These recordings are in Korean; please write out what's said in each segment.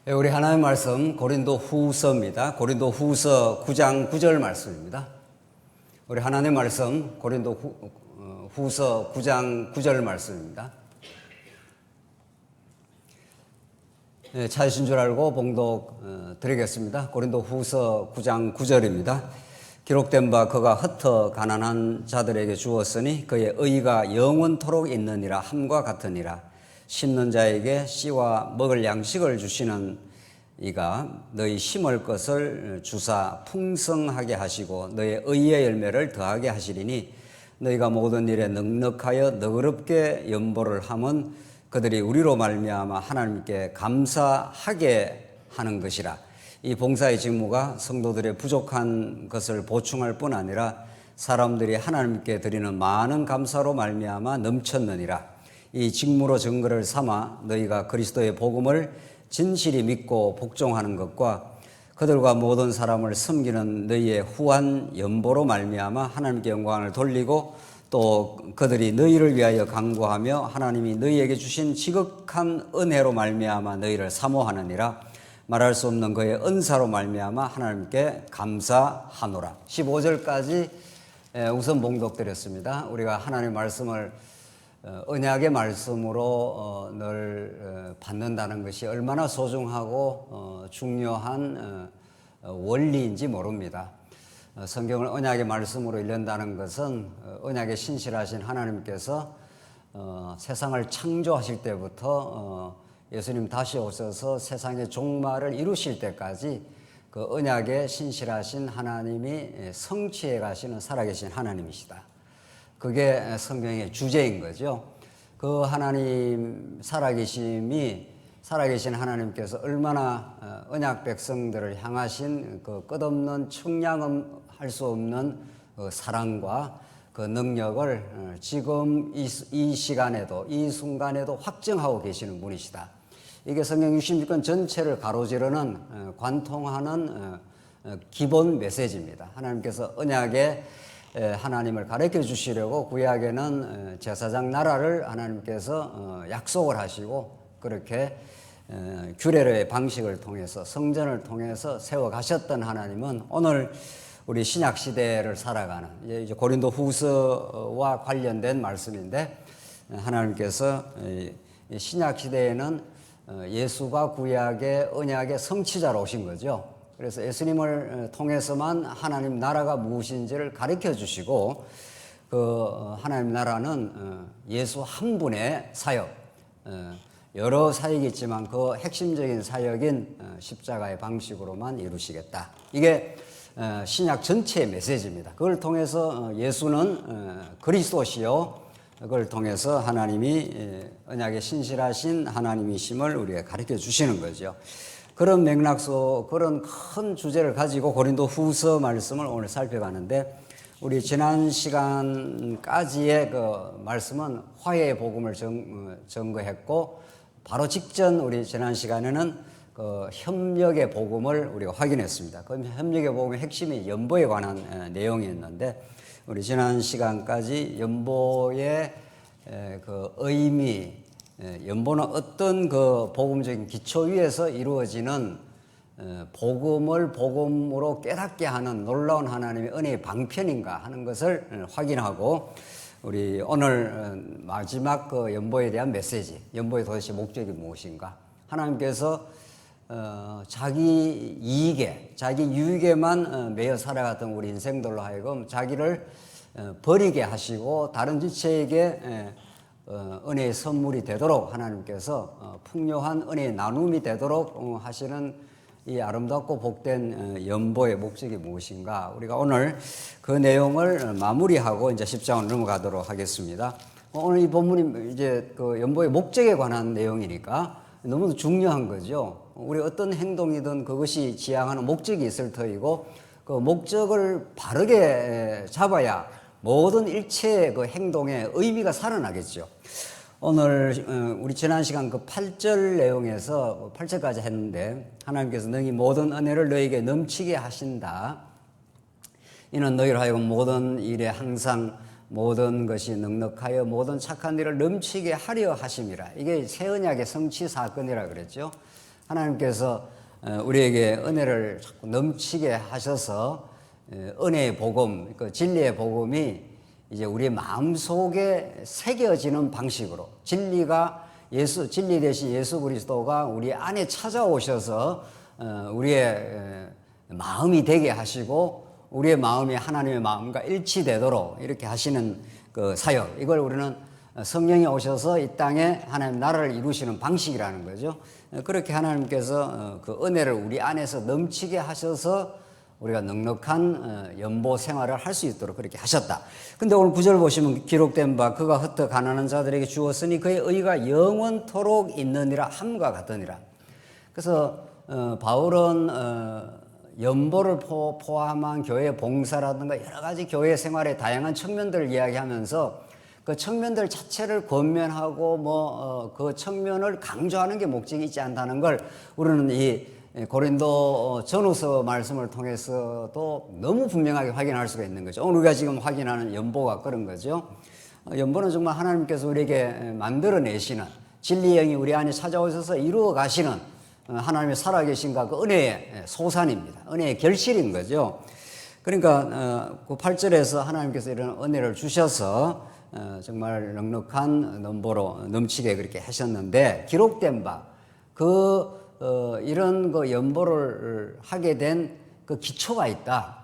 우리 하나님의 말씀 고린도 후서입니다. 고린도 후서 9장 9절 말씀입니다. 우리 하나님의 말씀 고린도 후서 9장 9절 말씀입니다. 찾으신 줄 알고 봉독 드리겠습니다. 고린도 후서 9장 9절입니다. 기록된 바 그가 흩어 가난한 자들에게 주었으니 그의 의가 영원토록 있느니라 함과 같으니라. 심는 자에게 씨와 먹을 양식을 주시는 이가 너희 심을 것을 주사 풍성하게 하시고 너희 의의 열매를 더하게 하시리니 너희가 모든 일에 넉넉하여 너그럽게 연보를 함은 그들이 우리로 말미암아 하나님께 감사하게 하는 것이라. 이 봉사의 직무가 성도들의 부족한 것을 보충할 뿐 아니라 사람들이 하나님께 드리는 많은 감사로 말미암아 넘쳤느니라. 이 직무로 증거를 삼아 너희가 그리스도의 복음을 진실히 믿고 복종하는 것과 그들과 모든 사람을 섬기는 너희의 후한 연보로 말미암아 하나님께 영광을 돌리고 또 그들이 너희를 위하여 간구하며 하나님이 너희에게 주신 지극한 은혜로 말미암아 너희를 사모하느니라. 말할 수 없는 그의 은사로 말미암아 하나님께 감사하노라. 15절까지 우선 봉독드렸습니다. 우리가 하나님의 말씀을 언약의 말씀으로 늘 받는다는 것이 얼마나 소중하고 중요한 원리인지 모릅니다. 성경을 언약의 말씀으로 읽는다는 것은 언약에 신실하신 하나님께서 세상을 창조하실 때부터 예수님 다시 오셔서 세상의 종말을 이루실 때까지 그 언약에 신실하신 하나님이 성취해 가시는 살아계신 하나님이시다. 그게 성경의 주제인 거죠. 그 하나님 살아계신 하나님께서 얼마나 언약 백성들을 향하신 그 끝없는 청량할 수 없는 그 사랑과 그 능력을 지금 이 시간에도 이 순간에도 확증하고 계시는 분이시다. 이게 성경 66권 전체를 가로지르는 관통하는 기본 메시지입니다. 하나님께서 언약에 하나님을 가르쳐 주시려고 구약에는 제사장 나라를 하나님께서 약속을 하시고 그렇게 규례의 방식을 통해서 성전을 통해서 세워 가셨던 하나님은 오늘 우리 신약 시대를 살아가는 이제 고린도 후서와 관련된 말씀인데 하나님께서 신약 시대에는 예수가 구약의 언약의 성취자로 오신 거죠. 그래서 예수님을 통해서만 하나님 나라가 무엇인지를 가르쳐 주시고 그 하나님 나라는 예수 한 분의 사역, 여러 사역이 있지만 그 핵심적인 사역인 십자가의 방식으로만 이루시겠다. 이게 신약 전체의 메시지입니다. 그걸 통해서 예수는 그리스도시요, 그걸 통해서 하나님이 언약에 신실하신 하나님이심을 우리에게 가르쳐 주시는 거죠. 그런 맥락 속 그런 큰 주제를 가지고 고린도 후서 말씀을 오늘 살펴가는데 우리 지난 시간까지의 그 말씀은 화해의 복음을 증거했고 바로 직전 우리 지난 시간에는 그 협력의 복음을 우리가 확인했습니다. 그 협력의 복음의 핵심이 연보에 관한 내용이었는데 우리 지난 시간까지 연보의 그 의미, 연보는 어떤 그 복음적인 기초 위에서 이루어지는 복음을 복음으로 깨닫게 하는 놀라운 하나님의 은혜의 방편인가 하는 것을 확인하고 우리 오늘 마지막 그 연보에 대한 메시지, 연보의 도대체 목적이 무엇인가? 하나님께서 자기 이익에, 자기 유익에만 매여 살아갔던 우리 인생들로 하여금 자기를 버리게 하시고 다른 지체에게 은혜의 선물이 되도록 하나님께서 풍요한 은혜의 나눔이 되도록 하시는 이 아름답고 복된 연보의 목적이 무엇인가? 우리가 오늘 그 내용을 마무리하고 이제 10장으로 넘어가도록 하겠습니다. 오늘 이 본문이 이제 그 연보의 목적에 관한 내용이니까 너무 중요한 거죠. 우리 어떤 행동이든 그것이 지향하는 목적이 있을 터이고 그 목적을 바르게 잡아야 모든 일체의 그 행동에 의미가 살아나겠죠. 오늘 우리 지난 시간 그 8절 내용에서 8절까지 했는데 하나님께서 너희 모든 은혜를 너희에게 넘치게 하신다. 이는 너희로 하여금 모든 일에 항상 모든 것이 넉넉하여 모든 착한 일을 넘치게 하려 하심이라. 이게 새 언약의 성취 사건이라 그랬죠. 하나님께서 우리에게 은혜를 자꾸 넘치게 하셔서 은혜의 복음, 그 진리의 복음이 이제 우리의 마음속에 새겨지는 방식으로 진리가 진리 대신 예수 그리스도가 우리 안에 찾아오셔서 우리의 마음이 되게 하시고 우리의 마음이 하나님의 마음과 일치되도록 이렇게 하시는 그 사역, 이걸 우리는 성령이 오셔서 이 땅에 하나님 나라를 이루시는 방식이라는 거죠. 그렇게 하나님께서 그 은혜를 우리 안에서 넘치게 하셔서 우리가 넉넉한 연보 생활을 할 수 있도록 그렇게 하셨다. 근데 오늘 9절 보시면 기록된 바 그가 흩어 가난한 자들에게 주었으니 그의 의가 영원토록 있느니라 함과 같으니라. 그래서 바울은 연보를 포함한 교회 봉사라든가 여러 가지 교회 생활의 다양한 측면들을 이야기하면서 그 측면들 자체를 권면하고 그 측면을 강조하는 게 목적이 있지 않다는 걸 우리는 이 고린도 전후서 말씀을 통해서도 너무 분명하게 확인할 수가 있는 거죠. 오늘 우리가 지금 확인하는 연보가 그런 거죠. 연보는 정말 하나님께서 우리에게 만들어내시는 진리의 영이 우리 안에 찾아오셔서 이루어 가시는 하나님의 살아계신가 그 은혜의 소산입니다. 은혜의 결실인 거죠. 그러니까 그 8절에서 하나님께서 이런 은혜를 주셔서 정말 넉넉한 넘보로 넘치게 그렇게 하셨는데 기록된 바 이런 그 연보를 하게 된 그 기초가 있다.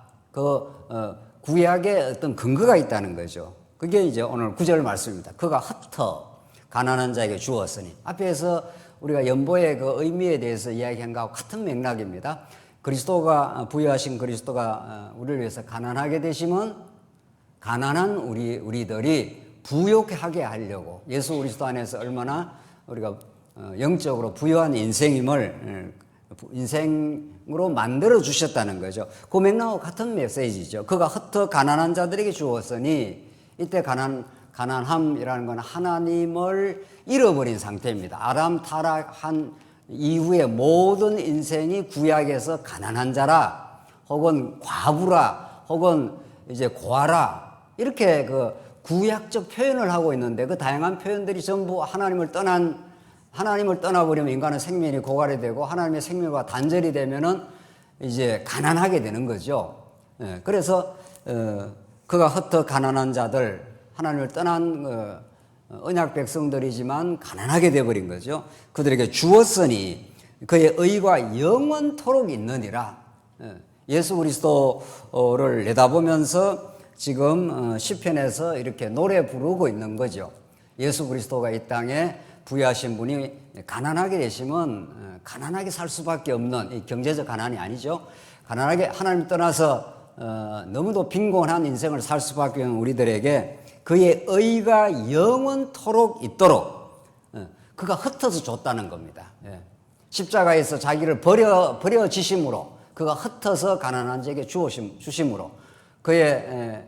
구약의 어떤 근거가 있다는 거죠. 그게 이제 오늘 9절 말씀입니다. 그가 흩어 가난한 자에게 주었으니. 앞에서 우리가 연보의 그 의미에 대해서 이야기한 것과 같은 맥락입니다. 그리스도가 부여하신 그리스도가 우리를 위해서 가난하게 되시면 가난한 우리들이 부욕하게 하려고 예수 그리스도 안에서 얼마나 우리가 영적으로 부유한 인생으로 만들어 주셨다는 거죠. 그 맥락과 같은 메시지죠. 그가 흩어 가난한 자들에게 주었으니 이때 가난함이라는 건 하나님을 잃어버린 상태입니다. 아담 타락한 이후에 모든 인생이 구약에서 가난한 자라 혹은 과부라 혹은 이제 고아라 이렇게 그 구약적 표현을 하고 있는데 그 다양한 표현들이 전부 하나님을 떠나버리면 인간은 생명이 고갈이 되고 하나님의 생명과 단절이 되면은 이제 가난하게 되는 거죠. 그래서 그가 흩어 가난한 자들, 하나님을 떠난 언약 백성들이지만 가난하게 되어버린 거죠. 그들에게 주었으니 그의 의가 영원토록 있느니라. 예수 그리스도를 내다보면서 지금 시편에서 이렇게 노래 부르고 있는 거죠. 예수 그리스도가 이 땅에 부여하신 분이 가난하게 되시면 가난하게 살 수밖에 없는 경제적 가난이 아니죠. 가난하게 하나님 떠나서 너무도 빈곤한 인생을 살 수밖에 없는 우리들에게 그의 의가 영원토록 있도록 그가 흩어서 줬다는 겁니다. 십자가에서 자기를 버려지심으로 그가 흩어서 가난한 자에게 주심으로 그의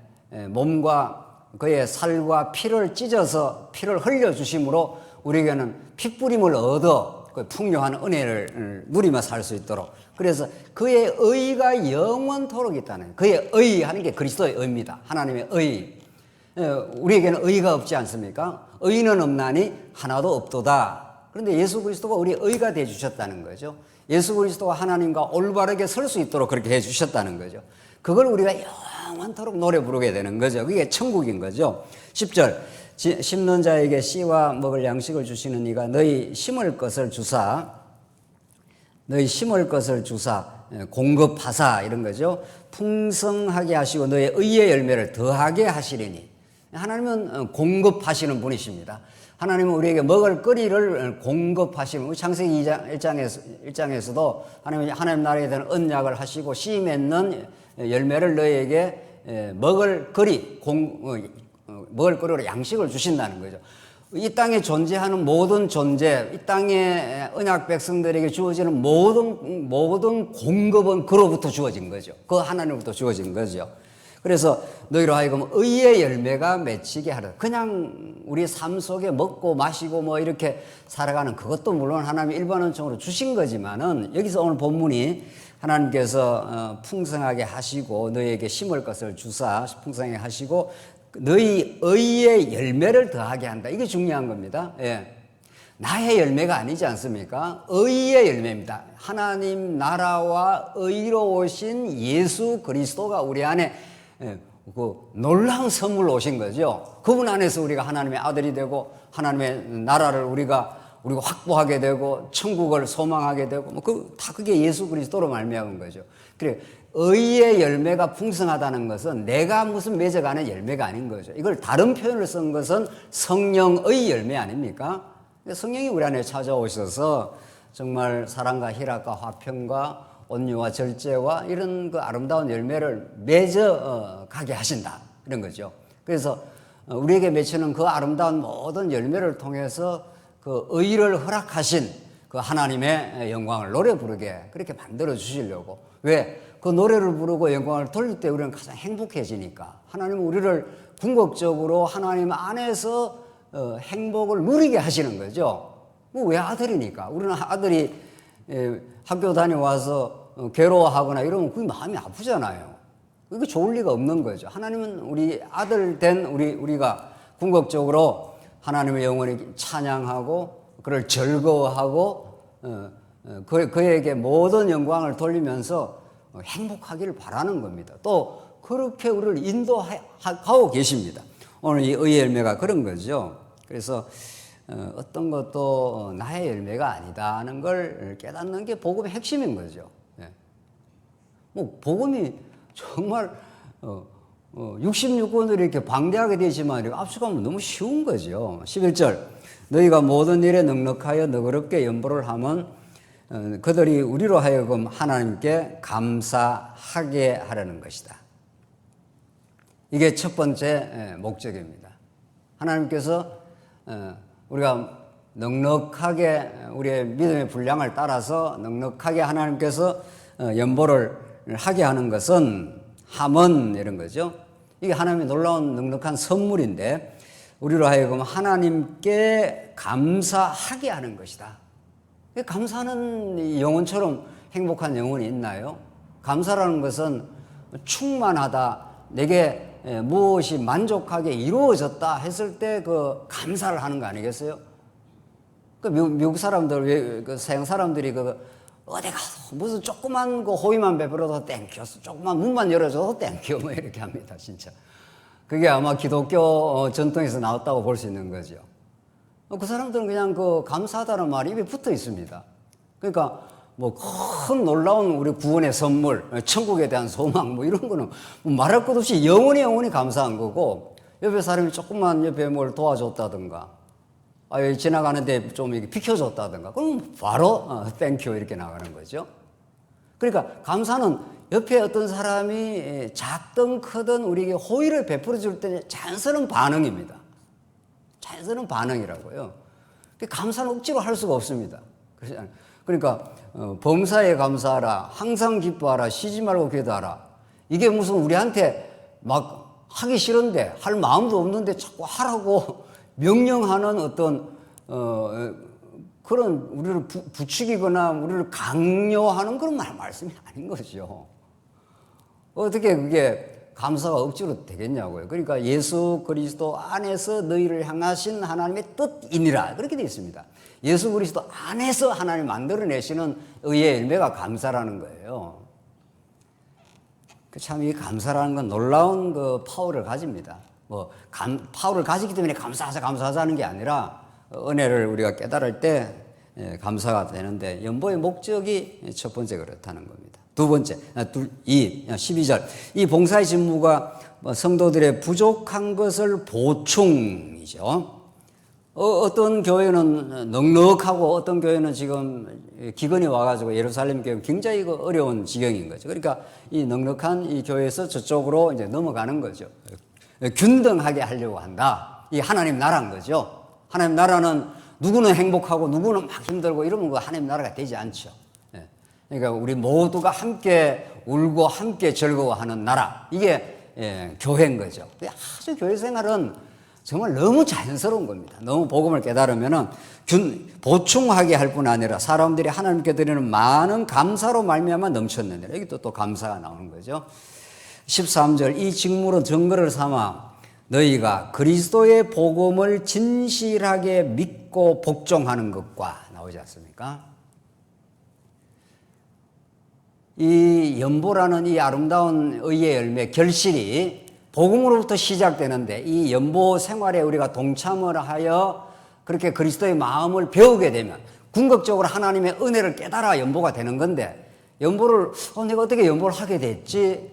몸과 그의 살과 피를 찢어서 피를 흘려주심으로 우리에게는 핏부림을 얻어 풍요한 은혜를 누리며 살 수 있도록 그래서 그의 의가 영원토록 있다는 그의 의 하는 게 그리스도의 의입니다. 하나님의 의. 우리에게는 의가 없지 않습니까? 의는 없나니 하나도 없도다. 그런데 예수 그리스도가 우리 의가 되어 주셨다는 거죠. 예수 그리스도가 하나님과 올바르게 설 수 있도록 그렇게 해 주셨다는 거죠. 그걸 우리가 영원토록 노래 부르게 되는 거죠. 그게 천국인 거죠. 10절 심는 자에게 씨와 먹을 양식을 주시는 이가 너희 심을 것을 주사 공급하사 이런 거죠. 풍성하게 하시고 너의 의의 열매를 더하게 하시리니 하나님은 공급하시는 분이십니다. 하나님은 우리에게 먹을 거리를 공급하시는 창세기 1장에서도 하나님 나라에 대한 언약을 하시고 씨 맺는 열매를 너희에게 먹을 거리로 양식을 주신다는 거죠. 이 땅에 존재하는 모든 존재, 이 땅에 언약 백성들에게 주어지는 모든 공급은 그로부터 주어진 거죠. 그 하나님으로부터 주어진 거죠. 그래서 너희로 하여금 의의 열매가 맺히게 하라. 그냥 우리 삶 속에 먹고 마시고 이렇게 살아가는 그것도 물론 하나님이 일반론적으로 주신 거지만은 여기서 오늘 본문이 하나님께서 풍성하게 하시고 너희에게 심을 것을 주사 풍성하게 하시고 너희 의의 열매를 더하게 한다. 이게 중요한 겁니다. 예. 나의 열매가 아니지 않습니까? 의의 열매입니다. 하나님 나라와 의로우신 예수 그리스도가 우리 안에 그 놀라운 선물로 오신 거죠. 그분 안에서 우리가 하나님의 아들이 되고 하나님의 나라를 우리가 확보하게 되고 천국을 소망하게 되고 다 그게 예수 그리스도로 말미암은 거죠. 그래 의의 열매가 풍성하다는 것은 내가 무슨 맺어가는 열매가 아닌 거죠. 이걸 다른 표현을 쓴 것은 성령의 열매 아닙니까? 성령이 우리 안에 찾아오셔서 정말 사랑과 희락과 화평과 온유와 절제와 이런 그 아름다운 열매를 맺어 가게 하신다 이런 거죠. 그래서 우리에게 맺히는 그 아름다운 모든 열매를 통해서 그 의를 허락하신 그 하나님의 영광을 노래 부르게 그렇게 만들어 주시려고. 왜? 그 노래를 부르고 영광을 돌릴 때 우리는 가장 행복해지니까. 하나님은 우리를 궁극적으로 하나님 안에서 행복을 누리게 하시는 거죠. 왜 아들이니까. 우리는 아들이 학교 다녀와서 괴로워하거나 이러면 그게 마음이 아프잖아요. 그게 좋을 리가 없는 거죠. 하나님은 우리 아들 된 우리가 궁극적으로 하나님의 영원히 찬양하고 그를 즐거워하고 그에게 모든 영광을 돌리면서 행복하기를 바라는 겁니다. 또 그렇게 우리를 인도하고 계십니다. 오늘 이 의의 열매가 그런 거죠. 그래서 어떤 것도 나의 열매가 아니다는 걸 깨닫는 게 복음의 핵심인 거죠. 복음이 정말 66권으로 이렇게 방대하게 되지만 압축하면 너무 쉬운 거죠. 11절 너희가 모든 일에 넉넉하여 너그럽게 연보를 하면 그들이 우리로 하여금 하나님께 감사하게 하려는 것이다. 이게 첫 번째 목적입니다. 하나님께서 우리가 넉넉하게 우리의 믿음의 분량을 따라서 넉넉하게 하나님께서 연보를 하게 하는 것은 함은 이런 거죠. 이게 하나님의 놀라운 넉넉한 선물인데 우리로 하여금 하나님께 감사하게 하는 것이다. 감사하는 영혼처럼 행복한 영혼이 있나요? 감사라는 것은 충만하다, 내게 무엇이 만족하게 이루어졌다 했을 때 그 감사를 하는 거 아니겠어요? 그 미국 사람들, 그 서양 사람들이 어디 가서 무슨 조그만 그 호의만 베풀어도 땡큐, 조그만 문만 열어줘도 땡큐, 뭐 이렇게 합니다, 진짜. 그게 아마 기독교 전통에서 나왔다고 볼 수 있는 거죠. 그 사람들은 그냥 그 감사하다는 말이 입에 붙어 있습니다. 그러니까 뭐 큰 놀라운 우리 구원의 선물, 천국에 대한 소망 뭐 이런 거는 말할 것 없이 영원히 감사한 거고, 옆에 사람이 조금만 옆에 뭘 도와줬다든가, 지나가는데 좀 이렇게 비켜줬다든가, 그럼 바로 땡큐 이렇게 나가는 거죠. 그러니까 감사는 옆에 어떤 사람이 작든 크든 우리에게 호의를 베풀어 줄 때 자연스러운 반응입니다. 자연스러운 반응이라고요. 감사는 억지로 할 수가 없습니다. 그러니까 범사에 감사하라, 항상 기뻐하라, 쉬지 말고 기도하라. 이게 무슨 우리한테 막 하기 싫은데 할 마음도 없는데 자꾸 하라고 명령하는 어떤 그런 우리를 부추기거나 우리를 강요하는 그런 말씀이 아닌 거죠. 어떻게 그게 감사가 억지로 되겠냐고요. 그러니까 예수 그리스도 안에서 너희를 향하신 하나님의 뜻이니라 그렇게 되어 있습니다. 예수 그리스도 안에서 하나님 만들어내시는 의의 열매가 감사라는 거예요. 참 이 감사라는 건 놀라운 그 파워를 가집니다. 파워를 가지기 때문에 감사하자는 게 아니라 은혜를 우리가 깨달을 때 감사가 되는데 연보의 목적이 첫 번째 그렇다는 겁니다. 두 번째, 12절. 이 봉사의 직무가 성도들의 부족한 것을 보충이죠. 어떤 교회는 넉넉하고 어떤 교회는 지금 기근이 와가지고 예루살렘 교회 굉장히 어려운 지경인 거죠. 그러니까 이 넉넉한 이 교회에서 저쪽으로 이제 넘어가는 거죠. 균등하게 하려고 한다. 이 하나님 나라인 거죠. 하나님 나라는 누구는 행복하고 누구는 막 힘들고 이러면 그 하나님 나라가 되지 않죠. 그러니까 우리 모두가 함께 울고 함께 즐거워하는 나라. 이게 교회인 거죠. 아주 교회 생활은 정말 너무 자연스러운 겁니다. 너무 복음을 깨달으면은 보충하게 할 뿐 아니라 사람들이 하나님께 드리는 많은 감사로 말미암아 넘쳤느니라. 여기 또 감사가 나오는 거죠. 13절 이 직무로 증거를 삼아 너희가 그리스도의 복음을 진실하게 믿고 믿고 복종하는 것과 나오지 않습니까? 이 연보라는 이 아름다운 의의 열매 결실이 복음으로부터 시작되는데, 이 연보 생활에 우리가 동참을 하여 그렇게 그리스도의 마음을 배우게 되면 궁극적으로 하나님의 은혜를 깨달아 연보가 되는 건데, 연보를 내가 어떻게 연보를 하게 됐지?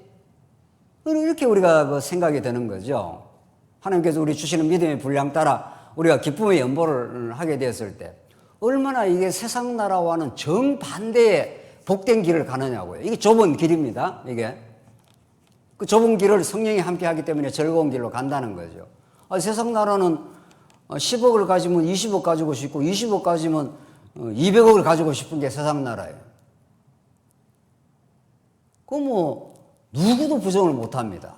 이렇게 우리가 생각이 되는 거죠. 하나님께서 우리 주시는 믿음의 분량 따라 우리가 기쁨의 연보를 하게 되었을 때 얼마나 이게 세상 나라와는 정반대의 복된 길을 가느냐고요. 이게 좁은 길입니다. 이게 그 좁은 길을 성령이 함께 하기 때문에 즐거운 길로 간다는 거죠. 세상 나라는 10억을 가지면 20억 가지고 싶고 20억 가지면 200억을 가지고 싶은 게 세상 나라예요. 누구도 부정을 못 합니다.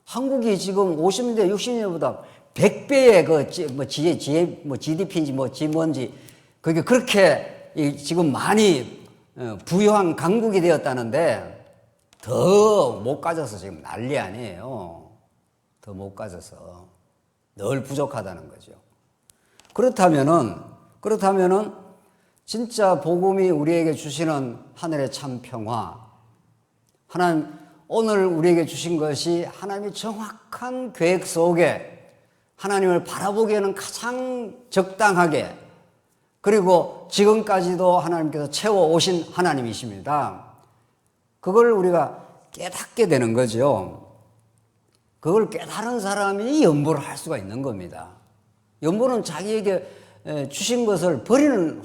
한국이 지금 50년대, 60년대보다 100배의 GDP인지 뭔지, 그게 그렇게 지금 많이 부유한 강국이 되었다는데, 더 못 가져서 지금 난리 아니에요. 더 못 가져서. 늘 부족하다는 거죠. 그렇다면은, 진짜 복음이 우리에게 주시는 하늘의 참 평화, 하나님, 오늘 우리에게 주신 것이 하나님의 정확한 계획 속에 하나님을 바라보기에는 가장 적당하게, 그리고 지금까지도 하나님께서 채워오신 하나님이십니다. 그걸 우리가 깨닫게 되는 거죠. 그걸 깨달은 사람이 연보를 할 수가 있는 겁니다. 연보는 자기에게 주신 것을 버리는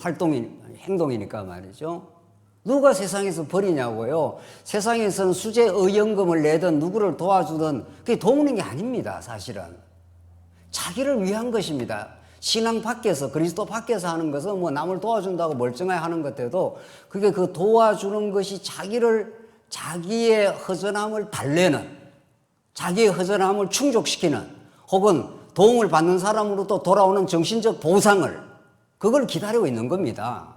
행동이니까 말이죠. 누가 세상에서 버리냐고요. 세상에서는 수재 의연금을 내든 누구를 도와주든 그게 도우는 게 아닙니다. 사실은 자기를 위한 것입니다. 신앙 밖에서, 그리스도 밖에서 하는 것은 남을 도와준다고 멀쩡하게 하는 것 같아도 그게 그 도와주는 것이 자기의 허전함을 달래는, 자기의 허전함을 충족시키는, 혹은 도움을 받는 사람으로부터 돌아오는 정신적 보상을, 그걸 기다리고 있는 겁니다.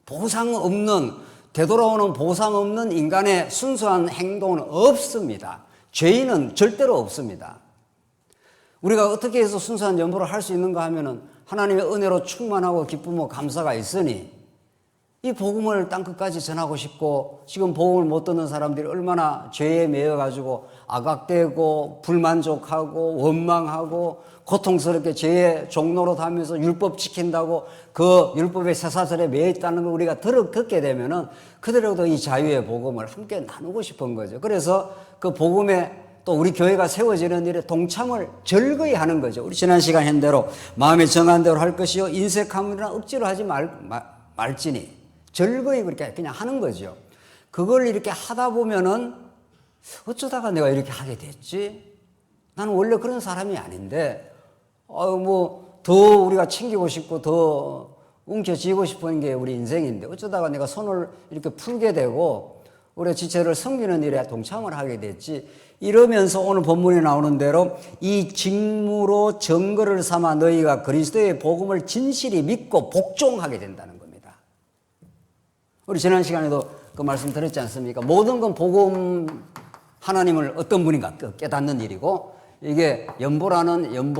보상 없는, 되돌아오는 보상 없는 인간의 순수한 행동은 없습니다. 죄인은 절대로 없습니다. 우리가 어떻게 해서 순수한 연보를 할 수 있는가 하면은 하나님의 은혜로 충만하고 기쁨과 감사가 있으니 이 복음을 땅끝까지 전하고 싶고, 지금 복음을 못 듣는 사람들이 얼마나 죄에 매여가지고 악악되고 불만족하고 원망하고 고통스럽게 죄의 종로로 다니면서 율법 지킨다고 그 율법의 쇠사슬에 매여있다는 걸 우리가 듣게 되면은 그들에게도 이 자유의 복음을 함께 나누고 싶은 거죠. 그래서 그 복음에 또 우리 교회가 세워지는 일에 동참을 즐거이 하는 거죠. 우리 지난 시간 한 대로 마음에 정한 대로 할 것이요 인색함이나 억지로 하지 말지니 즐거이 그렇게 그냥 하는 거죠. 그걸 이렇게 하다 보면은 어쩌다가 내가 이렇게 하게 됐지? 나는 원래 그런 사람이 아닌데 더 우리가 챙기고 싶고 더 움켜쥐고 싶은 게 우리 인생인데 어쩌다가 내가 손을 이렇게 풀게 되고 우리 지체를 섬기는 일에 동참을 하게 됐지. 이러면서 오늘 본문에 나오는 대로 이 직무로 증거를 삼아 너희가 그리스도의 복음을 진실히 믿고 복종하게 된다는 겁니다. 우리 지난 시간에도 그 말씀 드렸지 않습니까? 모든 건 복음, 하나님을 어떤 분인가 깨닫는 일이고, 이게 연보라는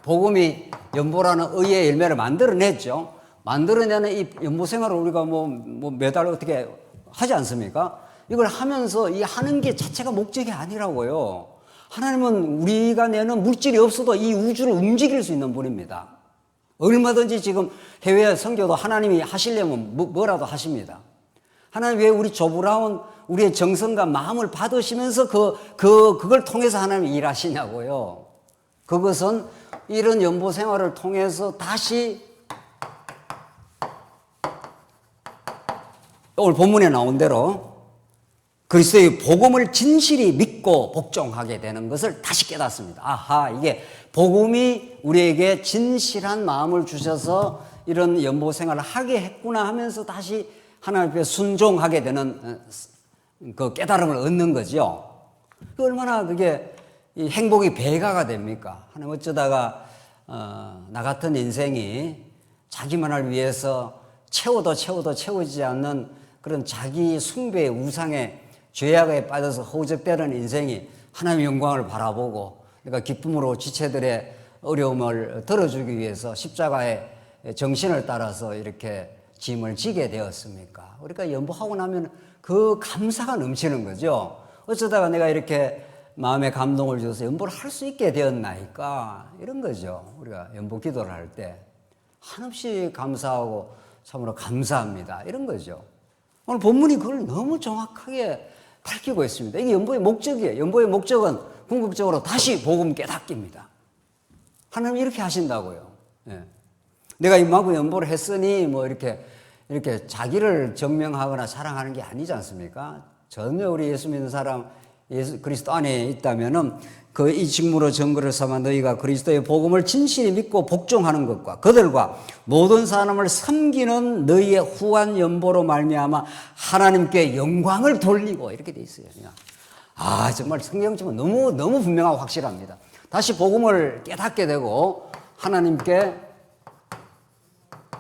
복음이 연보라는 의의 열매를 만들어냈죠. 만들어내는 이 연보 생활을 우리가 매달 어떻게 하지 않습니까? 이걸 하면서 이 하는 게 자체가 목적이 아니라고요. 하나님은 우리가 내는 물질이 없어도 이 우주를 움직일 수 있는 분입니다. 얼마든지 지금 해외 선교도 하나님이 하시려면 뭐라도 하십니다. 하나님 왜 우리 조부라운 우리의 정성과 마음을 받으시면서 그걸 통해서 하나님이 일하시냐고요. 그것은 이런 연보 생활을 통해서 다시 오늘 본문에 나온 대로 그리스도의 복음을 진실히 믿고 복종하게 되는 것을 다시 깨닫습니다. 아하, 이게 복음이 우리에게 진실한 마음을 주셔서 이런 연보 생활을 하게 했구나 하면서 다시 하나님 앞에 순종하게 되는 그 깨달음을 얻는 거죠. 얼마나 그게 이 행복이 배가가 됩니까? 하나님 어쩌다가 나 같은 인생이 자기만을 위해서 채워도 채워지지 않는 그런 자기 숭배의 우상에 죄악에 빠져서 허우적대는 인생이 하나님의 영광을 바라보고 내가 기쁨으로 지체들의 어려움을 덜어주기 위해서 십자가의 정신을 따라서 이렇게 짐을 지게 되었습니까? 우리가 연보하고 나면 그 감사가 넘치는 거죠. 어쩌다가 내가 이렇게 마음에 감동을 줘서 연보를 할 수 있게 되었나이까? 이런 거죠. 우리가 연보 기도를 할 때 한없이 감사하고 참으로 감사합니다. 이런 거죠. 오늘 본문이 그걸 너무 정확하게 밝히고 있습니다. 이게 연보의 목적이에요. 연보의 목적은 궁극적으로 다시 복음 깨닫기입니다. 하나님 이렇게 하신다고요. 예. 내가 임하고 연보를 했으니 뭐 이렇게 자기를 증명하거나 자랑하는 게 아니지 않습니까? 전혀 우리 예수 믿는 사람, 예수 그리스도 안에 있다면은 그 이 직무로 증거를 삼아 너희가 그리스도의 복음을 진실히 믿고 복종하는 것과 그들과 모든 사람을 섬기는 너희의 후한 연보로 말미암아 하나님께 영광을 돌리고 이렇게 돼 있어요. 정말 성경처럼 너무 분명하고 확실합니다. 다시 복음을 깨닫게 되고 하나님께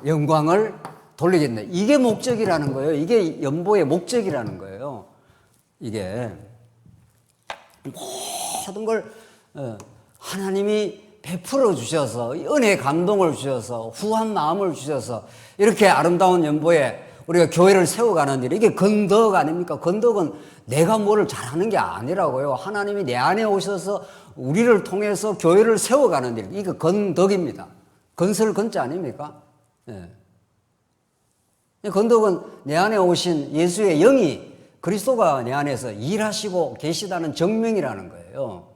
영광을 돌리겠네. 이게 목적이라는 거예요. 이게 연보의 목적이라는 거예요. 이게 모든 걸 하나님이 베풀어 주셔서 은혜의 감동을 주셔서 후한 마음을 주셔서 이렇게 아름다운 연보에 우리가 교회를 세워가는 일, 이게 건덕 아닙니까? 건덕은 내가 뭐를 잘하는 게 아니라고요. 하나님이 내 안에 오셔서 우리를 통해서 교회를 세워가는 일, 이게 건덕입니다. 건설 건자 아닙니까? 예. 건덕은 내 안에 오신 예수의 영이 그리스도가 내 안에서 일하시고 계시다는 증명이라는 거예요.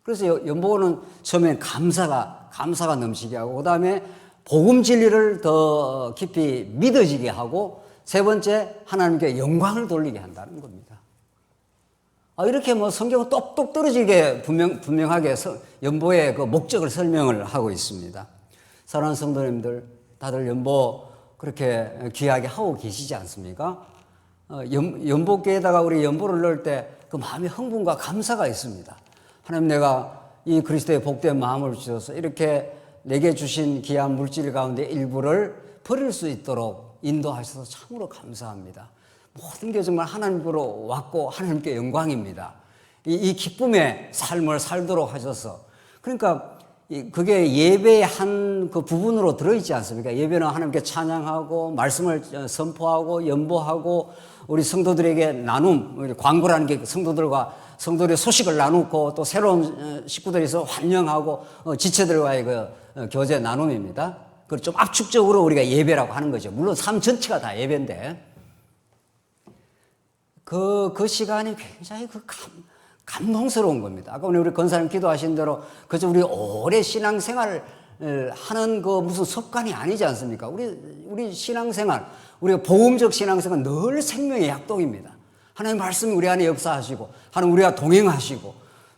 그래서 연보는 처음엔 감사가 넘치게 하고, 그 다음에 복음 진리를 더 깊이 믿어지게 하고, 세 번째 하나님께 영광을 돌리게 한다는 겁니다. 이렇게 뭐 성경은 똑똑 떨어지게 분명하게 연보의 그 목적을 설명을 하고 있습니다. 사랑하는 성도님들, 다들 연보 그렇게 귀하게 하고 계시지 않습니까? 연보교에다가 우리 연보를 넣을 때 그 마음의 흥분과 감사가 있습니다. 하나님, 내가 이 그리스도의 복된 마음을 주셔서 이렇게 내게 주신 귀한 물질 가운데 일부를 버릴 수 있도록 인도하셔서 참으로 감사합니다. 모든 게 정말 하나님으로 왔고 하나님께 영광입니다. 이 기쁨의 삶을 살도록 하셔서, 그러니까 그게 예배의 한 그 부분으로 들어있지 않습니까? 예배는 하나님께 찬양하고 말씀을 선포하고 연보하고 우리 성도들에게 나눔, 우리 광고라는 게 성도들과 성도들의 소식을 나누고 또 새로운 식구들에서 환영하고 지체들과의 그 교제 나눔입니다. 그걸 좀 압축적으로 우리가 예배라고 하는 거죠. 물론 삶 전체가 다 예배인데 그 시간이 굉장히 감동스러운 겁니다. 아까 우리 권사님 기도하신 대로 그저 우리 오래 신앙생활을 하는 그 무슨 습관이 아니지 않습니까? 우리 신앙생활, 우리가 복음적 신앙생활은 늘 생명의 약독입니다. 하나님 말씀이 우리 안에 역사하시고, 하나님 우리와 동행하시고,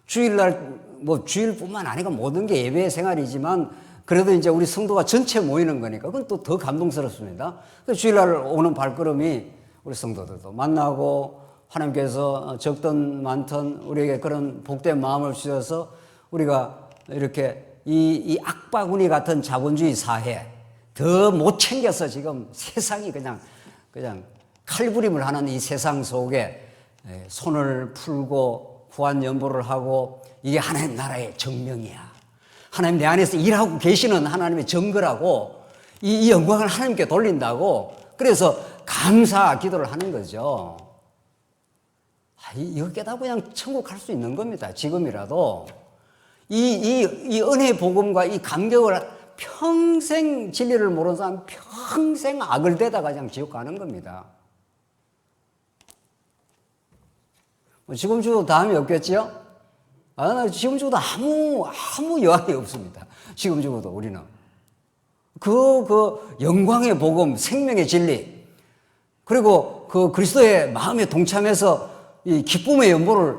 주일날, 주일뿐만 아니라 모든 게 예배 생활이지만, 그래도 이제 우리 성도가 전체 모이는 거니까, 그건 또 더 감동스럽습니다. 주일날 오는 발걸음이 우리 성도들도 만나고, 하나님께서 적든 많든 우리에게 그런 복된 마음을 주셔서 우리가 이렇게 이 악바구니 같은 자본주의 사회 더 못 챙겨서 지금 세상이 그냥 칼부림을 하는 이 세상 속에 손을 풀고 후한 연보를 하고, 이게 하나님 나라의 증명이야. 하나님 내 안에서 일하고 계시는 하나님의 증거라고, 이 영광을 하나님께 돌린다고, 그래서 감사 기도를 하는 거죠. 이거 깨닫고 그냥 천국 갈 수 있는 겁니다. 지금이라도. 이 은혜의 복음과 이 감격을 평생 진리를 모르는 사람 평생 악을 대다가 그냥 지옥 가는 겁니다. 지금 죽어도 다음이 없겠지요? 지금 죽어도 아무 여한이 없습니다. 지금 죽어도 우리는. 그 영광의 복음, 생명의 진리, 그리고 그 그리스도의 마음에 동참해서 이 기쁨의 연보를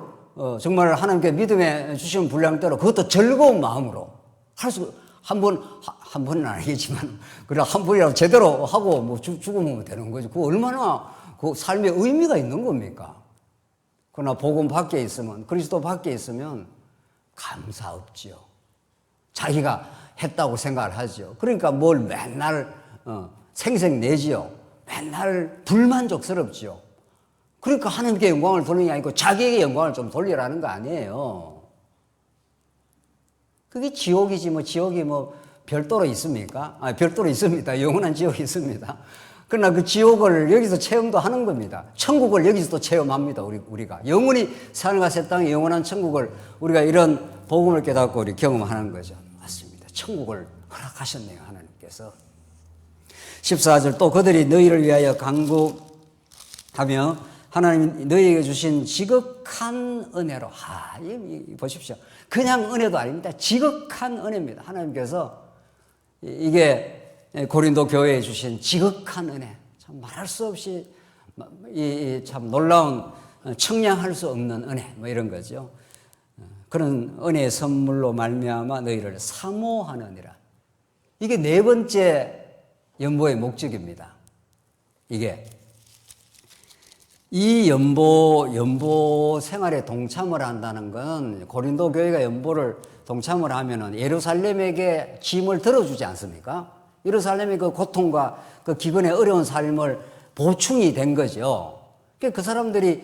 정말 하나님께 믿음에 주시는 분량대로 그것도 즐거운 마음으로 할 수, 한 번은 아니겠지만, 그래, 한 번이라도 제대로 하고 죽으면 되는 거죠. 그 얼마나 그 삶의 의미가 있는 겁니까? 그러나 복음 밖에 있으면, 그리스도 밖에 있으면 감사 없지요. 자기가 했다고 생각을 하죠. 그러니까 뭘 맨날 생색내지요. 맨날 불만족스럽지요. 그러니까 하나님께 영광을 돌리는 게 아니고 자기에게 영광을 좀 돌리라는 거 아니에요. 그게 지옥이지 뭐 지옥이 뭐 별도로 있습니까? 별도로 있습니다. 영원한 지옥이 있습니다. 그러나 그 지옥을 여기서 체험도 하는 겁니다. 천국을 여기서 또 체험합니다. 우리가 영원히 사는가 새 땅의 영원한 천국을 우리가 이런 복음을 깨닫고 우리 경험하는 거죠. 맞습니다. 천국을 허락하셨네요. 하나님께서. 14절 또 그들이 너희를 위하여 간구하며 하나님 너희에게 주신 지극한 은혜로 보십시오. 그냥 은혜도 아닙니다. 지극한 은혜입니다. 하나님께서 이게 고린도 교회에 주신 지극한 은혜, 참 말할 수 없이 참 놀라운 청량할 수 없는 은혜 뭐 이런 거죠. 그런 은혜의 선물로 말미암아 너희를 사모하느니라. 이게 네 번째 연보의 목적입니다. 이게 이 연보 생활에 동참을 한다는 건 고린도 교회가 연보를 동참을 하면은 예루살렘에게 짐을 들어주지 않습니까? 예루살렘의 그 고통과 그 기근의 어려운 삶을 보충이 된 거죠. 그 사람들이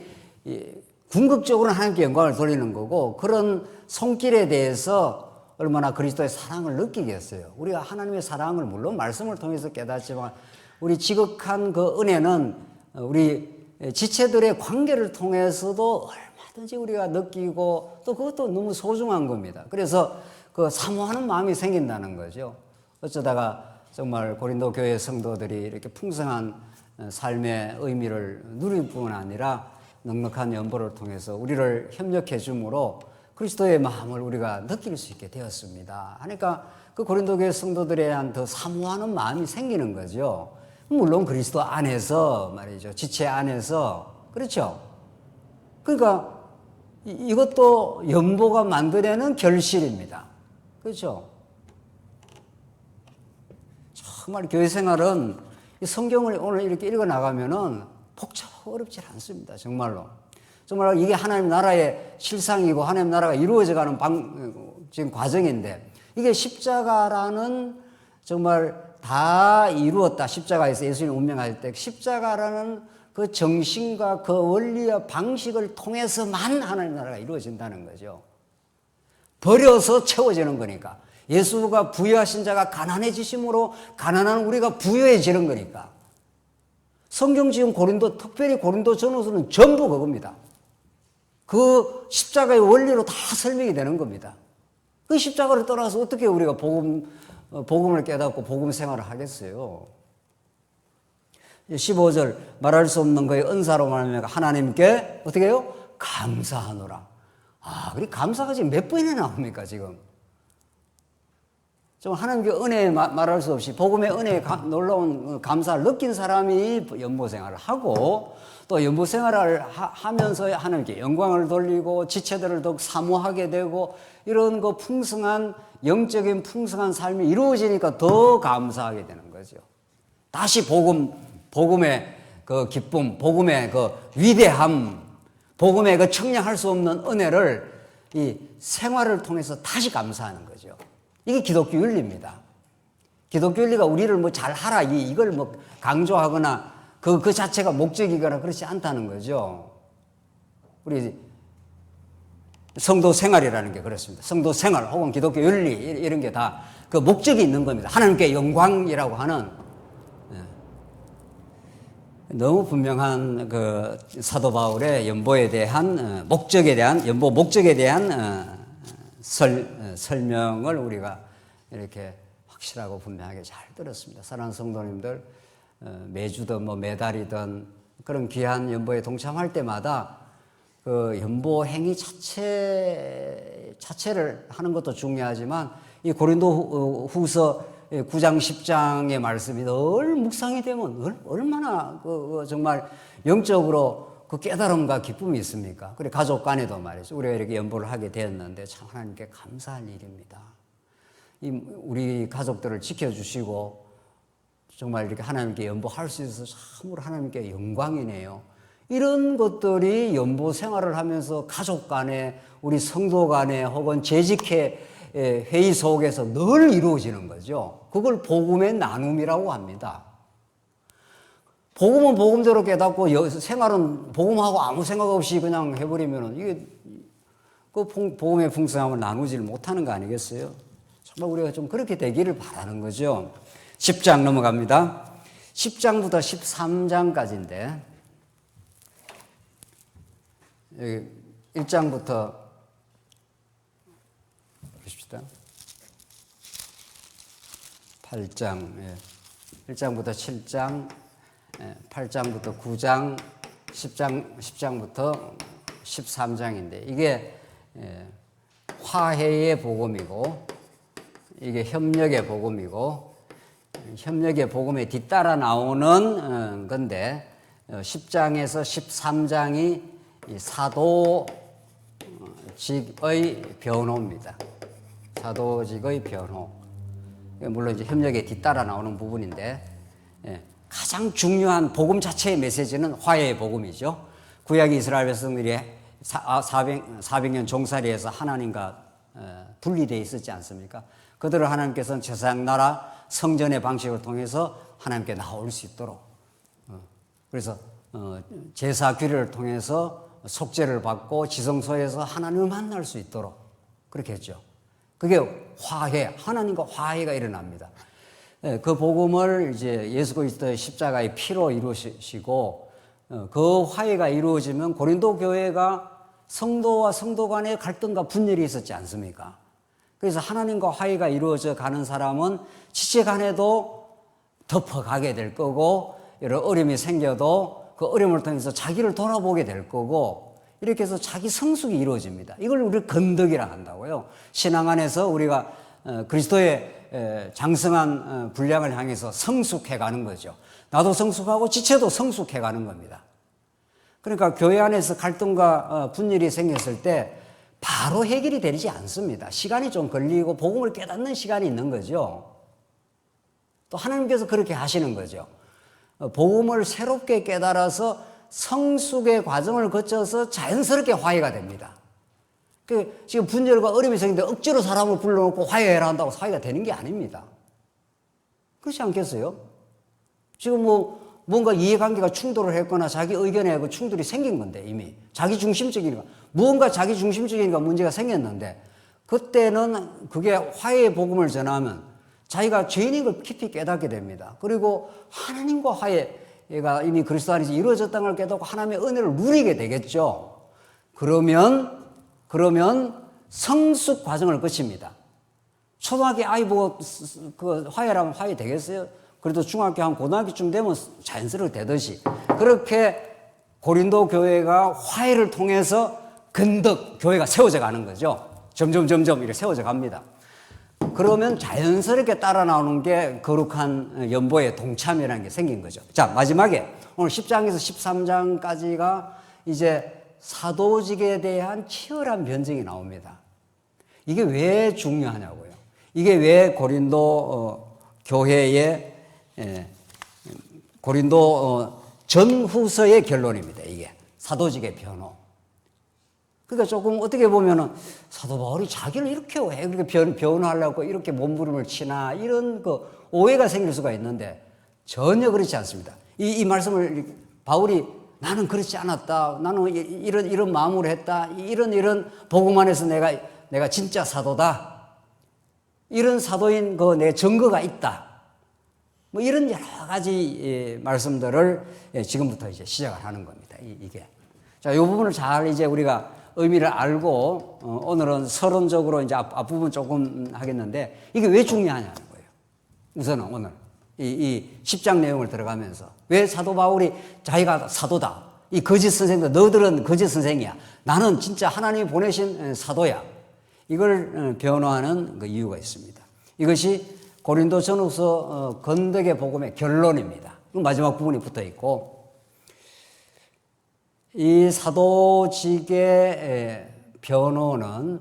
궁극적으로 하나님께 영광을 돌리는 거고 그런 손길에 대해서 얼마나 그리스도의 사랑을 느끼겠어요. 우리가 하나님의 사랑을 물론 말씀을 통해서 깨닫지만 우리 지극한 그 은혜는 우리 지체들의 관계를 통해서도 얼마든지 우리가 느끼고 또 그것도 너무 소중한 겁니다. 그래서 그 사모하는 마음이 생긴다는 거죠. 어쩌다가 정말 고린도 교회 성도들이 이렇게 풍성한 삶의 의미를 누릴 뿐 아니라 넉넉한 연보를 통해서 우리를 협력해 줌으로 그리스도의 마음을 우리가 느낄 수 있게 되었습니다. 그러니까 그 고린도 교회 성도들에 대한 더 사모하는 마음이 생기는 거죠. 물론 그리스도 안에서 말이죠. 지체 안에서. 그렇죠? 그러니까 이것도 연보가 만들어내는 결실입니다. 그렇죠? 정말 교회 생활은 성경을 오늘 이렇게 읽어 나가면은 복잡하고 어렵지 않습니다. 정말로. 정말 이게 하나님 나라의 실상이고 하나님 나라가 이루어져가는 지금 과정인데 이게 십자가라는 정말 다 이루었다. 십자가에서 예수님 운명할 때 십자가라는 그 정신과 그 원리와 방식을 통해서만 하나님 나라가 이루어진다는 거죠. 버려서 채워지는 거니까. 예수가 부유하신 자가 가난해지심으로 가난한 우리가 부유해지는 거니까. 성경 지금 고린도, 특별히 고린도 전후서는 전부 그겁니다. 그 십자가의 원리로 다 설명이 되는 겁니다. 그 십자가를 떠나서 어떻게 우리가 복음을 깨닫고 복음 생활을 하겠어요? 15절 말할 수 없는 그의 은사로 말하면 하나님께 어떻게 해요? 감사하노라. 그래 감사가 지금 몇 번이나 나옵니까 지금? 좀 하나님께 은혜 말할 수 없이 복음의 은혜에 놀라운 감사를 느낀 사람이 연보 생활을 하고 또 연보 생활을 하면서 하나님께 영광을 돌리고 지체들을 더욱 사모하게 되고 이런 그 풍성한 영적인 풍성한 삶이 이루어지니까 더 감사하게 되는 거죠. 다시 복음의 그 기쁨, 복음의 그 위대함, 복음의 그 청량할 수 없는 은혜를 이 생활을 통해서 다시 감사하는 거죠. 이게 기독교 윤리입니다. 기독교 윤리가 우리를 뭐 잘하라 이걸 뭐 강조하거나 그 자체가 목적이거나 그렇지 않다는 거죠. 우리 성도 생활이라는 게 그렇습니다. 성도 생활 혹은 기독교 윤리 이런 게 다 그 목적이 있는 겁니다. 하나님께 영광이라고 하는 너무 분명한 그 사도 바울의 연보에 대한 목적에 대한 연보 목적에 대한 설명을 우리가 이렇게 확실하고 분명하게 잘 들었습니다. 사랑하는 성도님들, 매주든 뭐 매달이든 그런 귀한 연보에 동참할 때마다 그 연보 행위 자체를 하는 것도 중요하지만 이 고린도 후서 9장 10장의 말씀이 늘 묵상이 되면 얼마나 정말 영적으로 그 깨달음과 기쁨이 있습니까? 그리고 가족 간에도 말이죠. 우리가 이렇게 연보를 하게 되었는데 참 하나님께 감사할 일입니다. 우리 가족들을 지켜주시고 정말 이렇게 하나님께 연보할 수 있어서 참으로 하나님께 영광이네요. 이런 것들이 연보 생활을 하면서 가족 간에 우리 성도 간에 혹은 재직회 회의 속에서 늘 이루어지는 거죠. 그걸 복음의 나눔이라고 합니다. 복음은 복음대로 깨닫고 생활은 복음하고 아무 생각 없이 그냥 해버리면 이게 그 복음의 풍성함을 나누지를 못하는 거 아니겠어요? 정말 우리가 좀 그렇게 되기를 바라는 거죠. 10장 넘어갑니다. 10장부터 13장까지인데 1장부터 보십시다. 8장, 1장부터 7장, 8장부터 9장, 10장부터 13장인데 이게 화해의 복음이고 이게 협력의 복음이고 협력의 복음에 뒤따라 나오는 건데 10장에서 13장이 사도직의 변호입니다. 사도직의 변호. 물론 이제 협력에 뒤따라 나오는 부분인데 가장 중요한 복음 자체의 메시지는 화해의 복음이죠. 구약 이스라엘 백성들이 400년 종살이에서 하나님과 분리되어 있었지 않습니까? 그들을 하나님께서는 제사장 나라 성전의 방식을 통해서 하나님께 나올 수 있도록 그래서 제사 규례를 통해서 속죄를 받고 지성소에서 하나님을 만날 수 있도록 그렇게 했죠. 그게 화해, 하나님과 화해가 일어납니다. 그 복음을 이제 예수 그리스도의 십자가의 피로 이루시고 그 화해가 이루어지면 고린도 교회가 성도와 성도 간의 갈등과 분열이 있었지 않습니까? 그래서 하나님과 화해가 이루어져 가는 사람은 지체 간에도 덮어가게 될 거고 여러 어려움이 생겨도 그 어려움을 통해서 자기를 돌아보게 될 거고 이렇게 해서 자기 성숙이 이루어집니다. 이걸 우리 건덕이라 한다고요. 신앙 안에서 우리가 그리스도의 장성한 분량을 향해서 성숙해 가는 거죠. 나도 성숙하고 지체도 성숙해 가는 겁니다. 그러니까 교회 안에서 갈등과 분열이 생겼을 때 바로 해결이 되지 않습니다. 시간이 좀 걸리고 복음을 깨닫는 시간이 있는 거죠. 또 하나님께서 그렇게 하시는 거죠. 복음을 새롭게 깨달아서 성숙의 과정을 거쳐서 자연스럽게 화해가 됩니다. 지금 분열과 어려움이 생기는데 억지로 사람을 불러놓고 화해해라 한다고 화해가 되는 게 아닙니다. 그렇지 않겠어요? 지금 뭔가 이해관계가 충돌을 했거나 자기 의견에 그 충돌이 생긴 건데 이미 자기중심적이니까 무언가 자기중심적이니까 문제가 생겼는데 그때는 그게 화해의 복음을 전하면 자기가 죄인인 걸 깊이 깨닫게 됩니다. 그리고 하나님과 화해가 이미 그리스도 안에서 이루어졌다는 걸 깨닫고 하나님의 은혜를 누리게 되겠죠. 그러면 성숙 과정을 거칩니다. 초등학교 아이 보고 그 화해라면 화해 되겠어요? 그래도 중학교 한 고등학교쯤 되면 자연스럽게 되듯이 그렇게 고린도 교회가 화해를 통해서 건덕 교회가 세워져 가는 거죠. 점점 이렇게 세워져 갑니다. 그러면 자연스럽게 따라 나오는 게 거룩한 연보의 동참이라는 게 생긴 거죠. 자, 마지막에 오늘 10장에서 13장까지가 이제 사도직에 대한 치열한 변증이 나옵니다. 이게 왜 중요하냐고요. 이게 왜 고린도 교회의 고린도 전후서의 결론입니다. 이게 사도직의 변호. 그러니까 조금 어떻게 보면은 사도 바울이 자기를 이렇게 왜 그렇게 변호하려고 이렇게 몸부림을 치나 이런 그 오해가 생길 수가 있는데 전혀 그렇지 않습니다. 이 말씀을 바울이 나는 그렇지 않았다. 나는 이런 마음으로 했다. 이런 복음 안에서 내가 진짜 사도다. 이런 사도인 그 내 증거가 있다. 뭐 이런 여러 가지 말씀들을 지금부터 이제 시작을 하는 겁니다. 이게. 자, 이 부분을 잘 이제 우리가 의미를 알고 오늘은 서론적으로 이제 앞부분 조금 하겠는데 이게 왜 중요하냐는 거예요. 우선은 오늘 이 10장 내용을 들어가면서 왜 사도 바울이 자기가 사도다. 이 거짓 선생들 너들은 거짓 선생이야. 나는 진짜 하나님이 보내신 사도야. 이걸 변호하는 그 이유가 있습니다. 이것이 고린도 전후서 건덕의 복음의 결론입니다. 마지막 부분이 붙어 있고 이 사도직의 변호는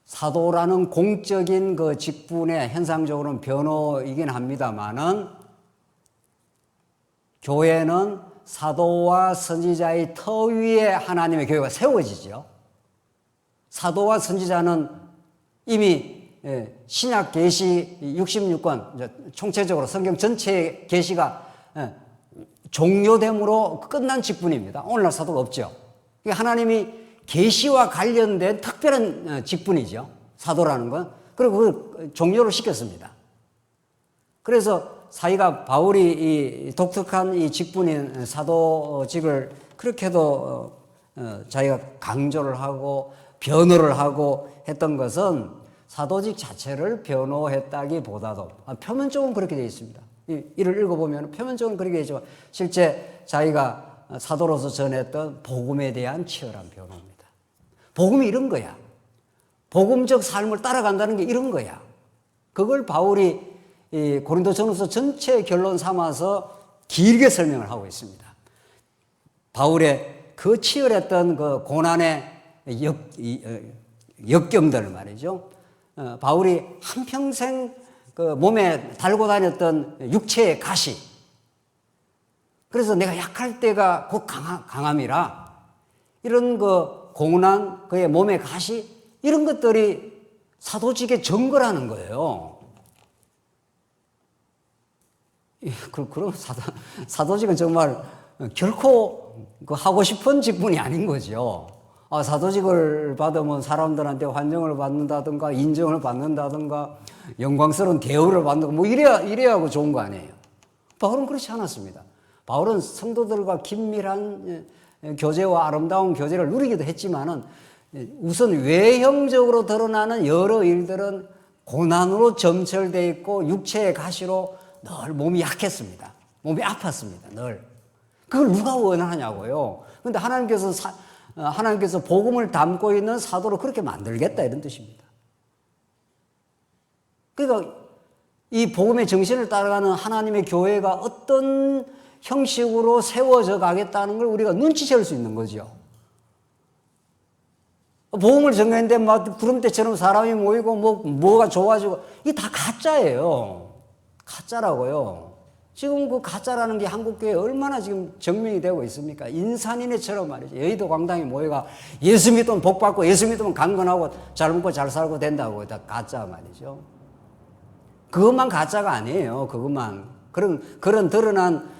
사도라는 공적인 그 직분에 현상적으로는 변호이긴 합니다만은 교회는 사도와 선지자의 터 위에 하나님의 교회가 세워지죠. 사도와 선지자는 이미 신약 계시 66권 총체적으로 성경 전체의 계시가 종료됨으로 끝난 직분입니다. 오늘날 사도가 없죠. 하나님이 계시와 관련된 특별한 직분이죠. 사도라는 건. 그리고 그걸 종료를 시켰습니다. 그래서 사이가 바울이 이 독특한 이 직분인 사도직을 그렇게도 자기가 강조를 하고 변호를 하고 했던 것은 사도직 자체를 변호했다기보다도 표면적으로 그렇게 되어 있습니다. 이를 읽어보면 표면적으로 그렇게 되어 있지만 실제 자기가 사도로서 전했던 복음에 대한 치열한 변호입니다. 복음이 이런 거야. 복음적 삶을 따라간다는 게 이런 거야. 그걸 바울이 이 고린도전서 전체 결론 삼아서 길게 설명을 하고 있습니다. 바울의 그 치열했던 그 고난의 역경들 말이죠. 바울이 한평생 그 몸에 달고 다녔던 육체의 가시. 그래서 내가 약할 때가 곧 강함이라 이런 그 고난, 그의 몸의 가시 이런 것들이 사도직의 증거라는 거예요. 그럼 사도직은 정말 결코 그 하고 싶은 직분이 아닌 거죠. 사도직을 받으면 사람들한테 환영을 받는다든가 인정을 받는다든가 영광스러운 대우를 받는다든가 뭐 이래야 하고 좋은 거 아니에요. 바울은 그렇지 않았습니다. 바울은 성도들과 긴밀한 교제와 아름다운 교제를 누리기도 했지만은 우선 외형적으로 드러나는 여러 일들은 고난으로 점철되어 있고 육체의 가시로 늘 몸이 약했습니다. 몸이 아팠습니다. 늘. 그걸 누가 원하냐고요. 그런데 하나님께서 복음을 담고 있는 사도로 그렇게 만들겠다 이런 뜻입니다. 그러니까 이 복음의 정신을 따라가는 하나님의 교회가 어떤 형식으로 세워져 가겠다는 걸 우리가 눈치챌 수 있는 거죠. 복음을 전했는데 막 구름대처럼 사람이 모이고 뭐가 좋아지고 이게 다 가짜예요. 가짜라고요. 지금 그 가짜라는 게 한국교회에 얼마나 지금 증명이 되고 있습니까? 인산인해처럼 말이죠. 여의도 광장에 모여가 예수 믿으면 복 받고 예수 믿으면 강건하고 잘 먹고 잘 살고 된다고 다 가짜 말이죠. 그것만 가짜가 아니에요. 그것만. 그런 드러난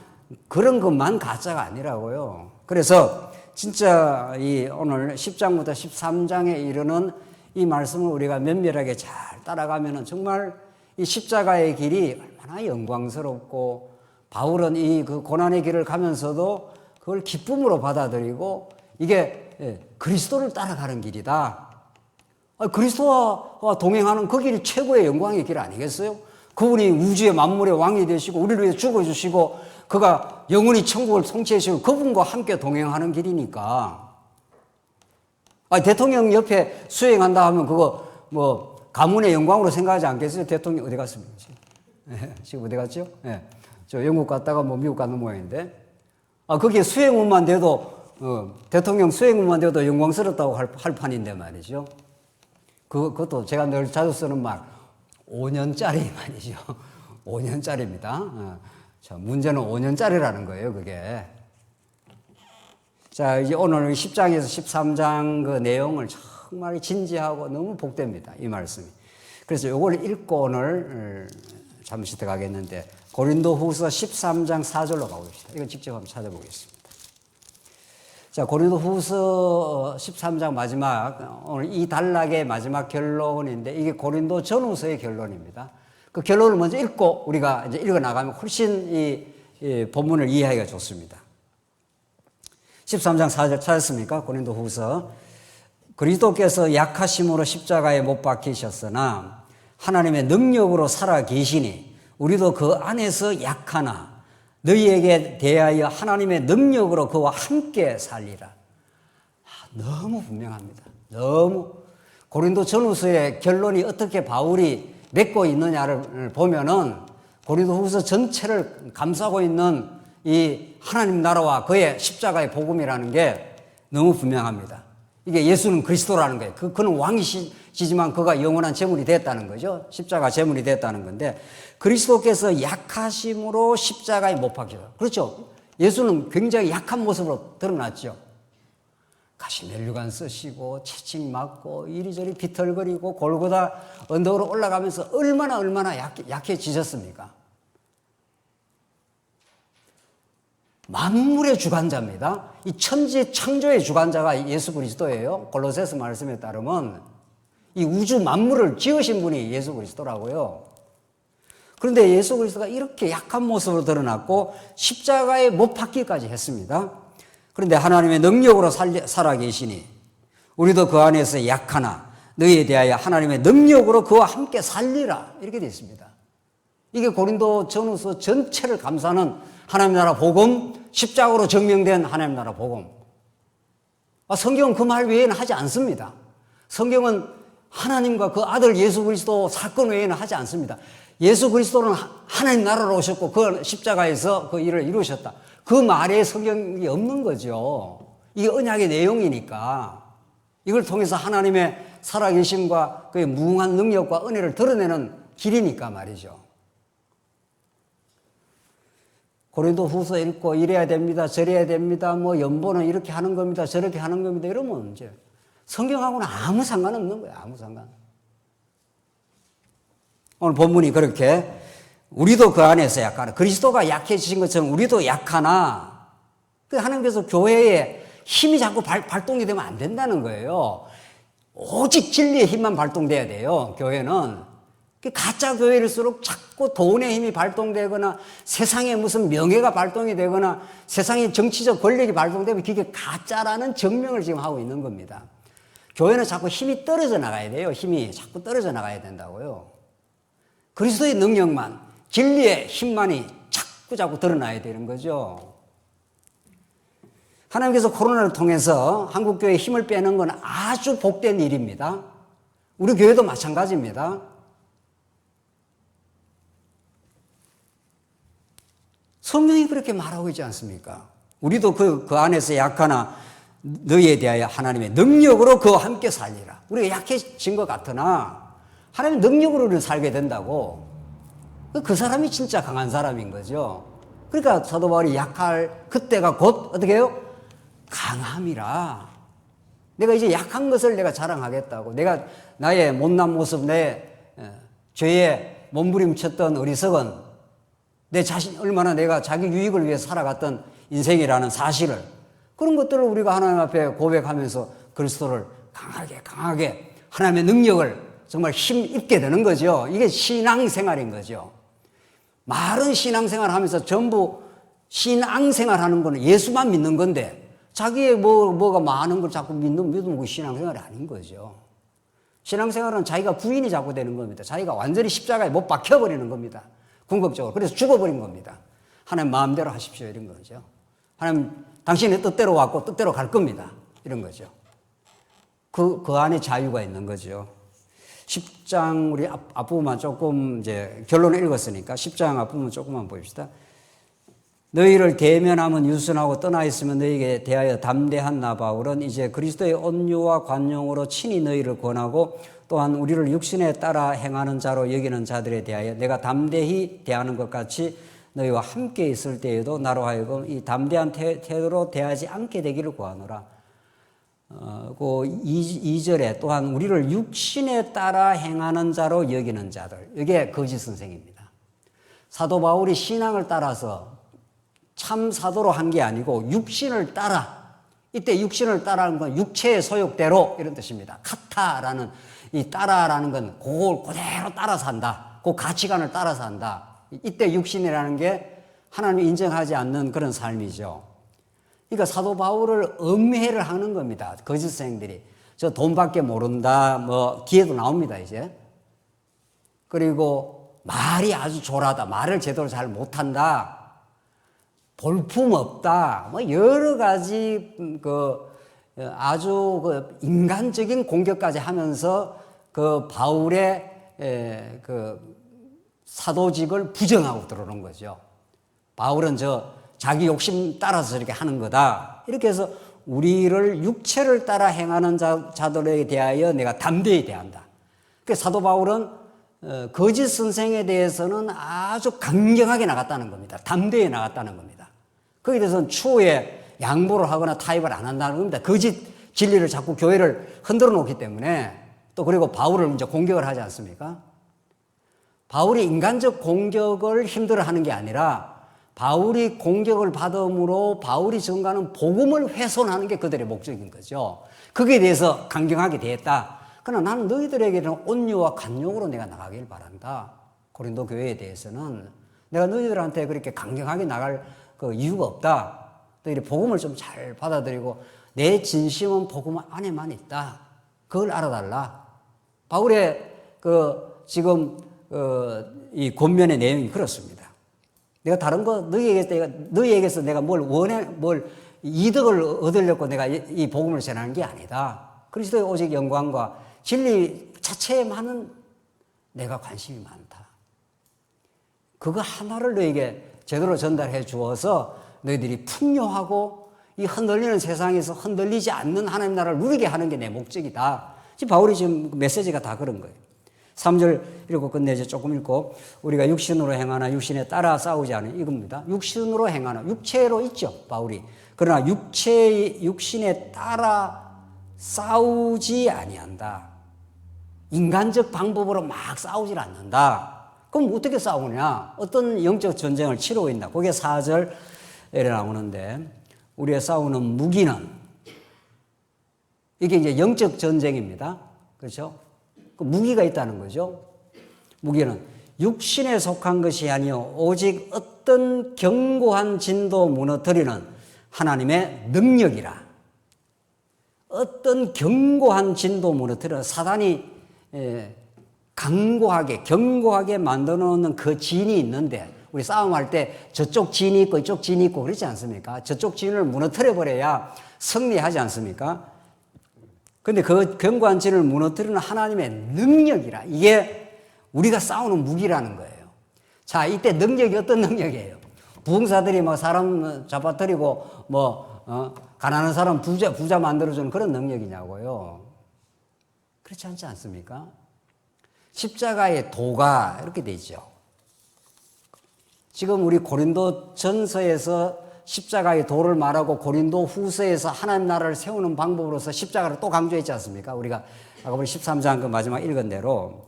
그런 것만 가짜가 아니라고요. 그래서 진짜 이 오늘 10장부터 13장에 이르는 이 말씀을 우리가 면밀하게 잘 따라가면은 정말 이 십자가의 길이 얼마나 영광스럽고 바울은 이 그 고난의 길을 가면서도 그걸 기쁨으로 받아들이고 이게 그리스도를 따라가는 길이다. 그리스도와 동행하는 그 길이 최고의 영광의 길 아니겠어요? 그분이 우주의 만물의 왕이 되시고 우리를 위해 죽어주시고 그가 영원히 천국을 통치하시고 그분과 함께 동행하는 길이니까. 대통령 옆에 수행한다 하면 그거 뭐 가문의 영광으로 생각하지 않겠어요? 대통령 어디 갔습니까? 지금 어디 갔죠? 네. 저 영국 갔다가 뭐 미국 가는 모양인데. 거기에 수행원만 돼도 대통령 수행원만 돼도 영광스럽다고 할 판인데 말이죠. 그것도 제가 늘 자주 쓰는 말 5년짜리 말이죠. 5년짜리입니다. 자, 문제는 5년짜리라는 거예요, 그게. 자, 이제 오늘 10장에서 13장 그 내용을 정말 진지하고 너무 복됩니다, 이 말씀이. 그래서 이걸 읽고 오늘 잠시 들어가겠는데, 고린도 후서 13장 4절로 가봅시다. 이거 직접 한번 찾아보겠습니다. 자, 고린도 후서 13장 마지막, 오늘 이 단락의 마지막 결론인데, 이게 고린도 전후서의 결론입니다. 그 결론을 먼저 읽고 우리가 이제 읽어 나가면 훨씬 이 본문을 이해하기가 좋습니다. 13장 4절 찾았습니까? 고린도 후서. 그리스도께서 약하심으로 십자가에 못 박히셨으나 하나님의 능력으로 살아 계시니 우리도 그 안에서 약하나 너희에게 대하여 하나님의 능력으로 그와 함께 살리라. 너무 분명합니다. 너무. 고린도 전후서의 결론이 어떻게 바울이 맺고 있느냐를 보면은 고린도 후서 전체를 감싸고 있는 이 하나님 나라와 그의 십자가의 복음이라는 게 너무 분명합니다. 이게 예수는 그리스도라는 거예요. 그는 왕이시지만 그가 영원한 제물이 됐다는 거죠. 십자가 제물이 됐다는 건데 그리스도께서 약하심으로 십자가에 못 박히셨다. 그렇죠. 예수는 굉장히 약한 모습으로 드러났죠. 가시면류관 쓰시고 채찍 맞고 이리저리 비틀거리고 골고다 언덕으로 올라가면서 얼마나 약해지셨습니까? 만물의 주관자입니다. 이 천지 창조의 주관자가 예수 그리스도예요. 골로새서 말씀에 따르면 이 우주 만물을 지으신 분이 예수 그리스도라고요. 그런데 예수 그리스도가 이렇게 약한 모습으로 드러났고 십자가에 못 박기까지 했습니다. 그런데 하나님의 능력으로 살아 계시니 우리도 그 안에서 약하나 너희에 대하여 하나님의 능력으로 그와 함께 살리라 이렇게 되어 있습니다. 이게 고린도 전후서 전체를 감싸는 하나님 나라 복음, 십자가로 증명된 하나님 나라 복음. 성경은 그 말 외에는 하지 않습니다. 성경은 하나님과 그 아들 예수 그리스도 사건 외에는 하지 않습니다. 예수 그리스도는 하나님 나라로 오셨고 그 십자가에서 그 일을 이루셨다. 그 말에 성경이 없는 거죠. 이게 언약의 내용이니까 이걸 통해서 하나님의 살아계심과 그의 무궁한 능력과 은혜를 드러내는 길이니까 말이죠. 고린도 후서 읽고 이래야 됩니다. 저래야 됩니다. 뭐 연보는 이렇게 하는 겁니다. 저렇게 하는 겁니다. 이러면 이제 성경하고는 아무 상관없는 거예요. 아무 상관. 오늘 본문이 그렇게 우리도 그 안에서 약하나 그리스도가 약해지신 것처럼 우리도 약하나 하나님께서 교회에 힘이 자꾸 발동이 되면 안 된다는 거예요. 오직 진리의 힘만 발동돼야 돼요. 교회는. 가짜 교회일수록 자꾸 돈의 힘이 발동되거나 세상에 무슨 명예가 발동이 되거나 세상의 정치적 권력이 발동되면 그게 가짜라는 증명을 지금 하고 있는 겁니다. 교회는 자꾸 힘이 떨어져 나가야 돼요. 힘이 자꾸 떨어져 나가야 된다고요. 그리스도의 능력만, 진리의 힘만이 자꾸 드러나야 되는 거죠. 하나님께서 코로나를 통해서 한국교회의 힘을 빼는 건 아주 복된 일입니다. 우리 교회도 마찬가지입니다. 성경이 그렇게 말하고 있지 않습니까? 우리도 그 안에서 약하나 너희에 대하여 하나님의 능력으로 그와 함께 살리라. 우리가 약해진 것 같으나 하나님의 능력으로 우리는 살게 된다고. 그 사람이 진짜 강한 사람인 거죠. 그러니까 사도 바울이 약할 그때가 곧 어떻게 해요? 강함이라. 내가 이제 약한 것을 내가 자랑하겠다고. 내가 나의 못난 모습, 내 죄에 몸부림쳤던 어리석은 내 자신 얼마나 내가 자기 유익을 위해 살아갔던 인생이라는 사실을 그런 것들을 우리가 하나님 앞에 고백하면서 그리스도를 강하게 하나님의 능력을 정말 힘있게 되는 거죠. 이게 신앙생활인 거죠. 말은 신앙생활 하면서 전부 신앙생활 하는 거는 예수만 믿는 건데 자기의 뭐가 많은 걸 자꾸 믿으면 그게 신앙생활이 아닌 거죠. 신앙생활은 자기가 부인이 자꾸 되는 겁니다. 자기가 완전히 십자가에 못 박혀버리는 겁니다. 궁극적으로. 그래서 죽어버린 겁니다. 하나님 마음대로 하십시오. 이런 거죠. 하나님 당신의 뜻대로 왔고 뜻대로 갈 겁니다. 이런 거죠. 그 안에 자유가 있는 거죠. 10장 우리 앞부분만 조금 이제 결론을 읽었으니까 10장 앞부분 조금만 보십시다. 너희를 대면하면 유순하고 떠나 있으면 너희에게 대하여 담대한 나 바울은 이제 그리스도의 온유와 관용으로 친히 너희를 권하고 또한 우리를 육신에 따라 행하는 자로 여기는 자들에 대하여 내가 담대히 대하는 것 같이 너희와 함께 있을 때에도 나로 하여금 이 담대한 태도로 대하지 않게 되기를 구하노라. 그 2절에 또한 우리를 육신에 따라 행하는 자로 여기는 자들. 이게 거짓 선생입니다. 사도 바울이 신앙을 따라서 참 사도로 한 게 아니고 육신을 따라. 이때 육신을 따라하는 건 육체의 소욕대로 이런 뜻입니다. 카타라는 이 따라라는 건 그걸 그대로 따라서 한다. 그 가치관을 따라서 한다. 이때 육신이라는 게 하나님이 인정하지 않는 그런 삶이죠. 그러니까 사도 바울을 음해를 하는 겁니다. 거짓 선생들이. 저 돈밖에 모른다. 뭐 기회도 나옵니다, 이제. 그리고 말이 아주 조라다. 말을 제대로 잘 못한다. 볼품 없다. 뭐 여러 가지 아주 인간적인 공격까지 하면서 그 바울의 사도직을 부정하고 들어오는 거죠. 바울은 자기 욕심 따라서 이렇게 하는 거다. 이렇게 해서 우리를 육체를 따라 행하는 자들에 대하여 내가 담대히 대한다. 그래서 사도 바울은 거짓 선생에 대해서는 아주 강경하게 나갔다는 겁니다. 담대히 나갔다는 겁니다. 거기에 대해서는 추후에 양보를 하거나 타협을 안 한다는 겁니다. 거짓 진리를 자꾸 교회를 흔들어 놓기 때문에 또 그리고 바울을 이제 공격을 하지 않습니까? 바울이 인간적 공격을 힘들어 하는 게 아니라 바울이 공격을 받음으로 바울이 전가하는 복음을 훼손하는 게 그들의 목적인 거죠. 거기에 대해서 강경하게 대했다. 그러나 나는 너희들에게는 온유와 간용으로 내가 나가길 바란다. 고린도 교회에 대해서는 내가 너희들한테 그렇게 강경하게 나갈 그 이유가 없다. 너희들이 복음을 좀 잘 받아들이고 내 진심은 복음 안에만 있다. 그걸 알아달라. 바울의 지금 이 권면의 내용이 그렇습니다. 내가 다른 거 너희에게서 내가 뭘 이득을 얻으려고 내가 이 복음을 전하는 게 아니다. 그리스도의 오직 영광과 진리 자체에만은 내가 관심이 많다. 그거 하나를 너에게 제대로 전달해 주어서 너희들이 풍요하고 이 흔들리는 세상에서 흔들리지 않는 하나님 나라를 누리게 하는 게 내 목적이다. 지금 바울이 지금 메시지가 다 그런 거예요. 3절 읽고 끝내죠. 조금 읽고 우리가 육신으로 행하나 육신에 따라 싸우지 않은 이겁니다. 육신으로 행하나 육체로 있죠. 바울이. 그러나 육신에 따라 싸우지 아니한다. 인간적 방법으로 막 싸우질 않는다. 그럼 어떻게 싸우냐? 어떤 영적 전쟁을 치르고 있나? 그게 4절에 나오는데 우리의 싸우는 무기는 이게 이제 영적 전쟁입니다. 그렇죠? 그 무기가 있다는 거죠. 무기는 육신에 속한 것이 아니요 오직 어떤 견고한 진도 무너뜨리는 하나님의 능력이라. 어떤 견고한 진도 무너뜨리는 사단이 견고하게 만들어 놓는 그 진이 있는데 우리 싸움할 때 저쪽 진이 있고 이쪽 진이 있고 그렇지 않습니까? 저쪽 진을 무너뜨려 버려야 승리하지 않습니까? 근데 그 견고한 진을 무너뜨리는 하나님의 능력이라. 이게 우리가 싸우는 무기라는 거예요. 자, 이때 능력이 어떤 능력이에요? 부흥사들이 뭐 사람 잡아뜨리고 가난한 사람 부자 만들어주는 그런 능력이냐고요. 그렇지 않지 않습니까? 십자가의 도가 이렇게 돼 있죠. 지금 우리 고린도 전서에서 십자가의 도를 말하고 고린도 후서에서 하나님 나라를 세우는 방법으로서 십자가를 또 강조했지 않습니까? 우리가 아까 우리 13장 그 마지막 읽은 대로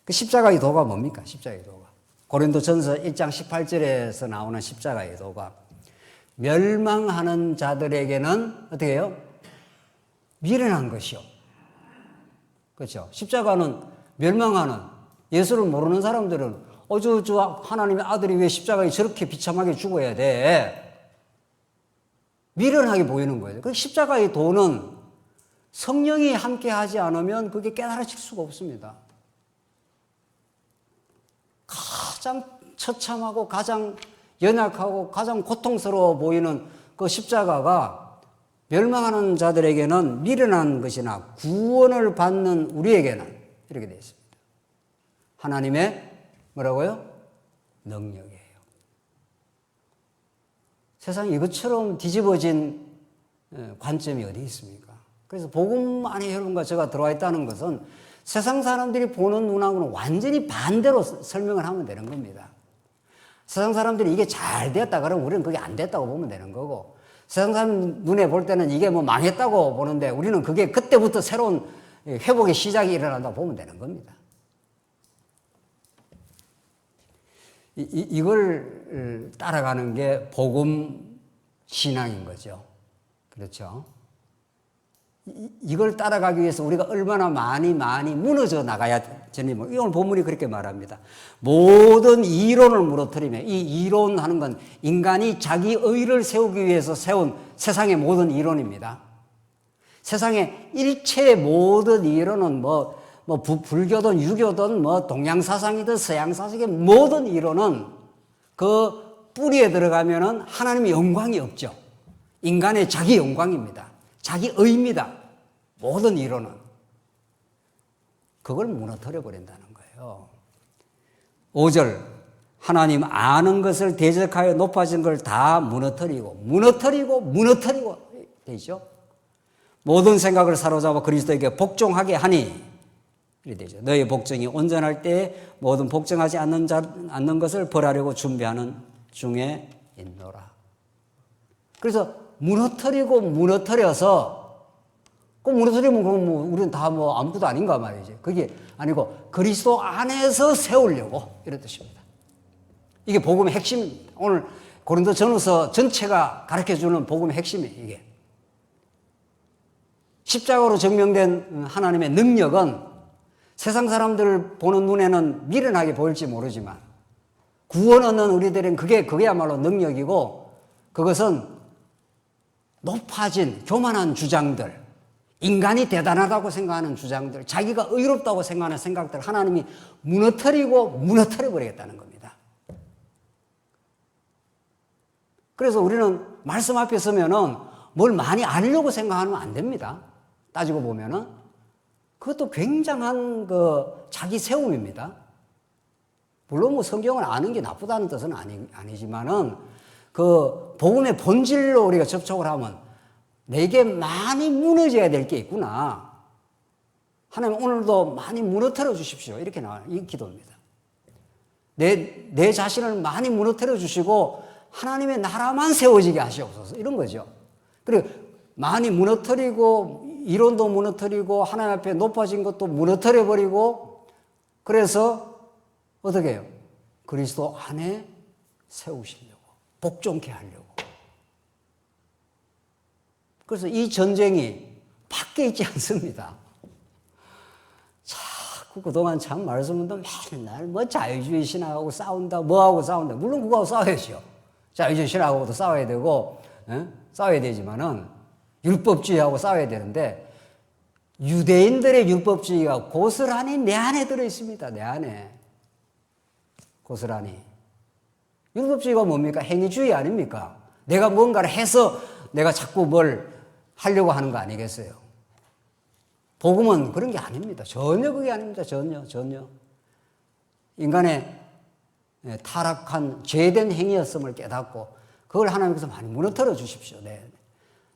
그 십자가의 도가 뭡니까? 십자가의 도가. 고린도 전서 1장 18절에서 나오는 십자가의 도가 멸망하는 자들에게는 어떻게 해요? 미련한 것이요. 그렇죠. 십자가는 멸망하는 예수를 모르는 사람들은 저 하나님의 아들이 왜 십자가에 저렇게 비참하게 죽어야 돼? 미련하게 보이는 거예요. 그 십자가의 도는 성령이 함께 하지 않으면 그게 깨달아질 수가 없습니다. 가장 처참하고 가장 연약하고 가장 고통스러워 보이는 그 십자가가 멸망하는 자들에게는 미련한 것이나 구원을 받는 우리에게는 이렇게 되어 있습니다. 하나님의 뭐라고요? 능력이에요. 세상에 이것처럼 뒤집어진 관점이 어디 있습니까? 그래서 복음 안에 여러분과 제가 들어와 있다는 것은 세상 사람들이 보는 눈하고는 완전히 반대로 설명을 하면 되는 겁니다. 세상 사람들이 이게 잘 됐다 그러면 우리는 그게 안 됐다고 보면 되는 거고, 세상 사람 눈에 볼 때는 이게 뭐 망했다고 보는데 우리는 그게 그때부터 새로운 회복의 시작이 일어난다고 보면 되는 겁니다. 이걸 따라가는 게 복음 신앙인 거죠. 그렇죠? 이걸 따라가기 위해서 우리가 얼마나 많이 무너져 나가야 되니, 오늘 본문이 그렇게 말합니다. 모든 이론을 무너뜨리며, 이 이론하는 건 인간이 자기 의를 세우기 위해서 세운 세상의 모든 이론입니다. 세상의 일체의 모든 이론은 불교든 유교든 동양사상이든 서양사상의 모든 이론은 그 뿌리에 들어가면은 하나님의 영광이 없죠. 인간의 자기 영광입니다. 자기 의입니다. 모든 이론은. 그걸 무너뜨려 버린다는 거예요. 5절, 하나님 아는 것을 대적하여 높아진 걸 다 무너뜨리고 되죠. 모든 생각을 사로잡아 그리스도에게 복종하게 하니, 이렇게 되죠. 너의 복종이 온전할 때 모든 복종하지 않는 것을 벌하려고 준비하는 중에 있노라. 그래서 무너뜨려서 그 무너뜨리면 그럼 우리는 다 아무것도 아닌가 말이지. 그게 아니고 그리스도 안에서 세우려고 이런 뜻입니다. 이게 복음의 핵심입니다. 오늘 고린도전서 전체가 가르쳐주는 복음의 핵심이에요. 이게 십자가로 증명된 하나님의 능력은 세상 사람들 보는 눈에는 미련하게 보일지 모르지만 구원 얻는 우리들은 그게야말로 능력이고, 그것은 높아진 교만한 주장들, 인간이 대단하다고 생각하는 주장들, 자기가 의롭다고 생각하는 생각들 하나님이 무너뜨려 버리겠다는 겁니다. 그래서 우리는 말씀 앞에 서면은 뭘 많이 알려고 생각하면 안 됩니다. 따지고 보면은 그것도 굉장한 자기 세움입니다. 물론 뭐 성경을 아는 게 나쁘다는 뜻은 아니지만은 그 복음의 본질로 우리가 접촉을 하면 내게 많이 무너져야 될 게 있구나. 하나님 오늘도 많이 무너뜨려 주십시오. 이렇게 나와요. 이 기도입니다. 내 자신을 많이 무너뜨려 주시고 하나님의 나라만 세워지게 하시옵소서. 이런 거죠. 그리고 많이 무너뜨리고 이론도 무너뜨리고 하나님 앞에 높아진 것도 무너뜨려 버리고, 그래서 어떻게 해요? 그리스도 안에 세우시려고, 복종케 하려고. 그래서 이 전쟁이 밖에 있지 않습니다. 자꾸 그동안 참 말씀도 맨날 뭐 자유주의 신학하고 싸운다, 뭐하고 싸운다. 물론 그거하고 싸워야죠. 자유주의 신학하고도 싸워야 되고, 싸워야 되지만은 율법주의하고 싸워야 되는데, 유대인들의 율법주의가 고스란히 내 안에 들어있습니다. 내 안에. 고스란히. 율법주의가 뭡니까? 행위주의 아닙니까? 내가 뭔가를 해서 내가 자꾸 뭘 하려고 하는 거 아니겠어요? 복음은 그런 게 아닙니다. 전혀 그게 아닙니다. 전혀. 인간의 타락한 죄된 행위였음을 깨닫고 그걸 하나님께서 많이 무너뜨려 주십시오. 네.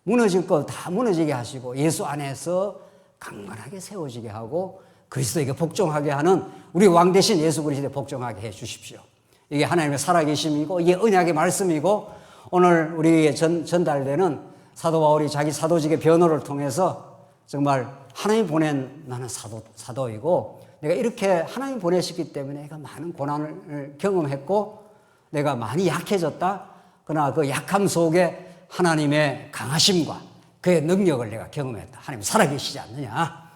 무너질 거 다 무너지게 하시고 예수 안에서 강건하게 세워지게 하고 그리스도에게 복종하게 하는 우리 왕 대신 예수 그리스도에 복종하게 해 주십시오. 이게 하나님의 살아계심이고 이게 언약의 말씀이고, 오늘 우리에게 전달되는 사도 바울이 자기 사도직의 변호를 통해서 정말 하나님 보낸 나는 사도이고, 내가 이렇게 하나님 보내셨기 때문에 내가 많은 고난을 경험했고 내가 많이 약해졌다. 그러나 그 약함 속에 하나님의 강하심과 그의 능력을 내가 경험했다. 하나님 살아계시지 않느냐.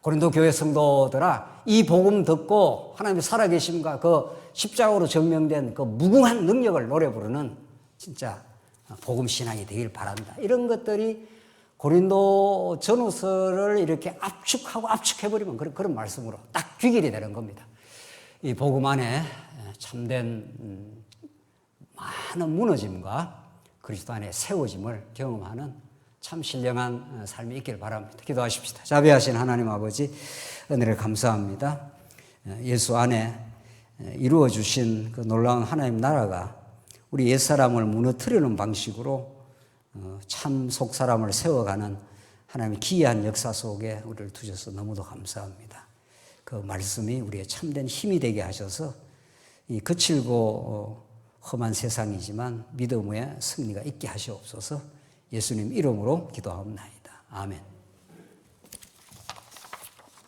고린도 교회 성도들아, 이 복음 듣고 하나님의 살아계심과 그 십자가로 증명된 그 무궁한 능력을 노래 부르는 진짜 복음 신앙이 되길 바란다. 이런 것들이 고린도 전후서를 이렇게 압축해버리면 그런 말씀으로 딱 귀결이 되는 겁니다. 이 복음 안에 참된 많은 무너짐과 그리스도 안에 세워짐을 경험하는 참 신령한 삶이 있길 바랍니다. 기도하십시다. 자비하신 하나님 아버지, 은혜를 감사합니다. 예수 안에 이루어 주신 그 놀라운 하나님 나라가 우리 옛사람을 무너뜨리는 방식으로 참 속사람을 세워가는 하나님의 기이한 역사 속에 우리를 두셔서 너무도 감사합니다. 그 말씀이 우리의 참된 힘이 되게 하셔서 이 거칠고 험한 세상이지만 믿음의 승리가 있게 하시옵소서. 예수님 이름으로 기도하옵나이다. 아멘.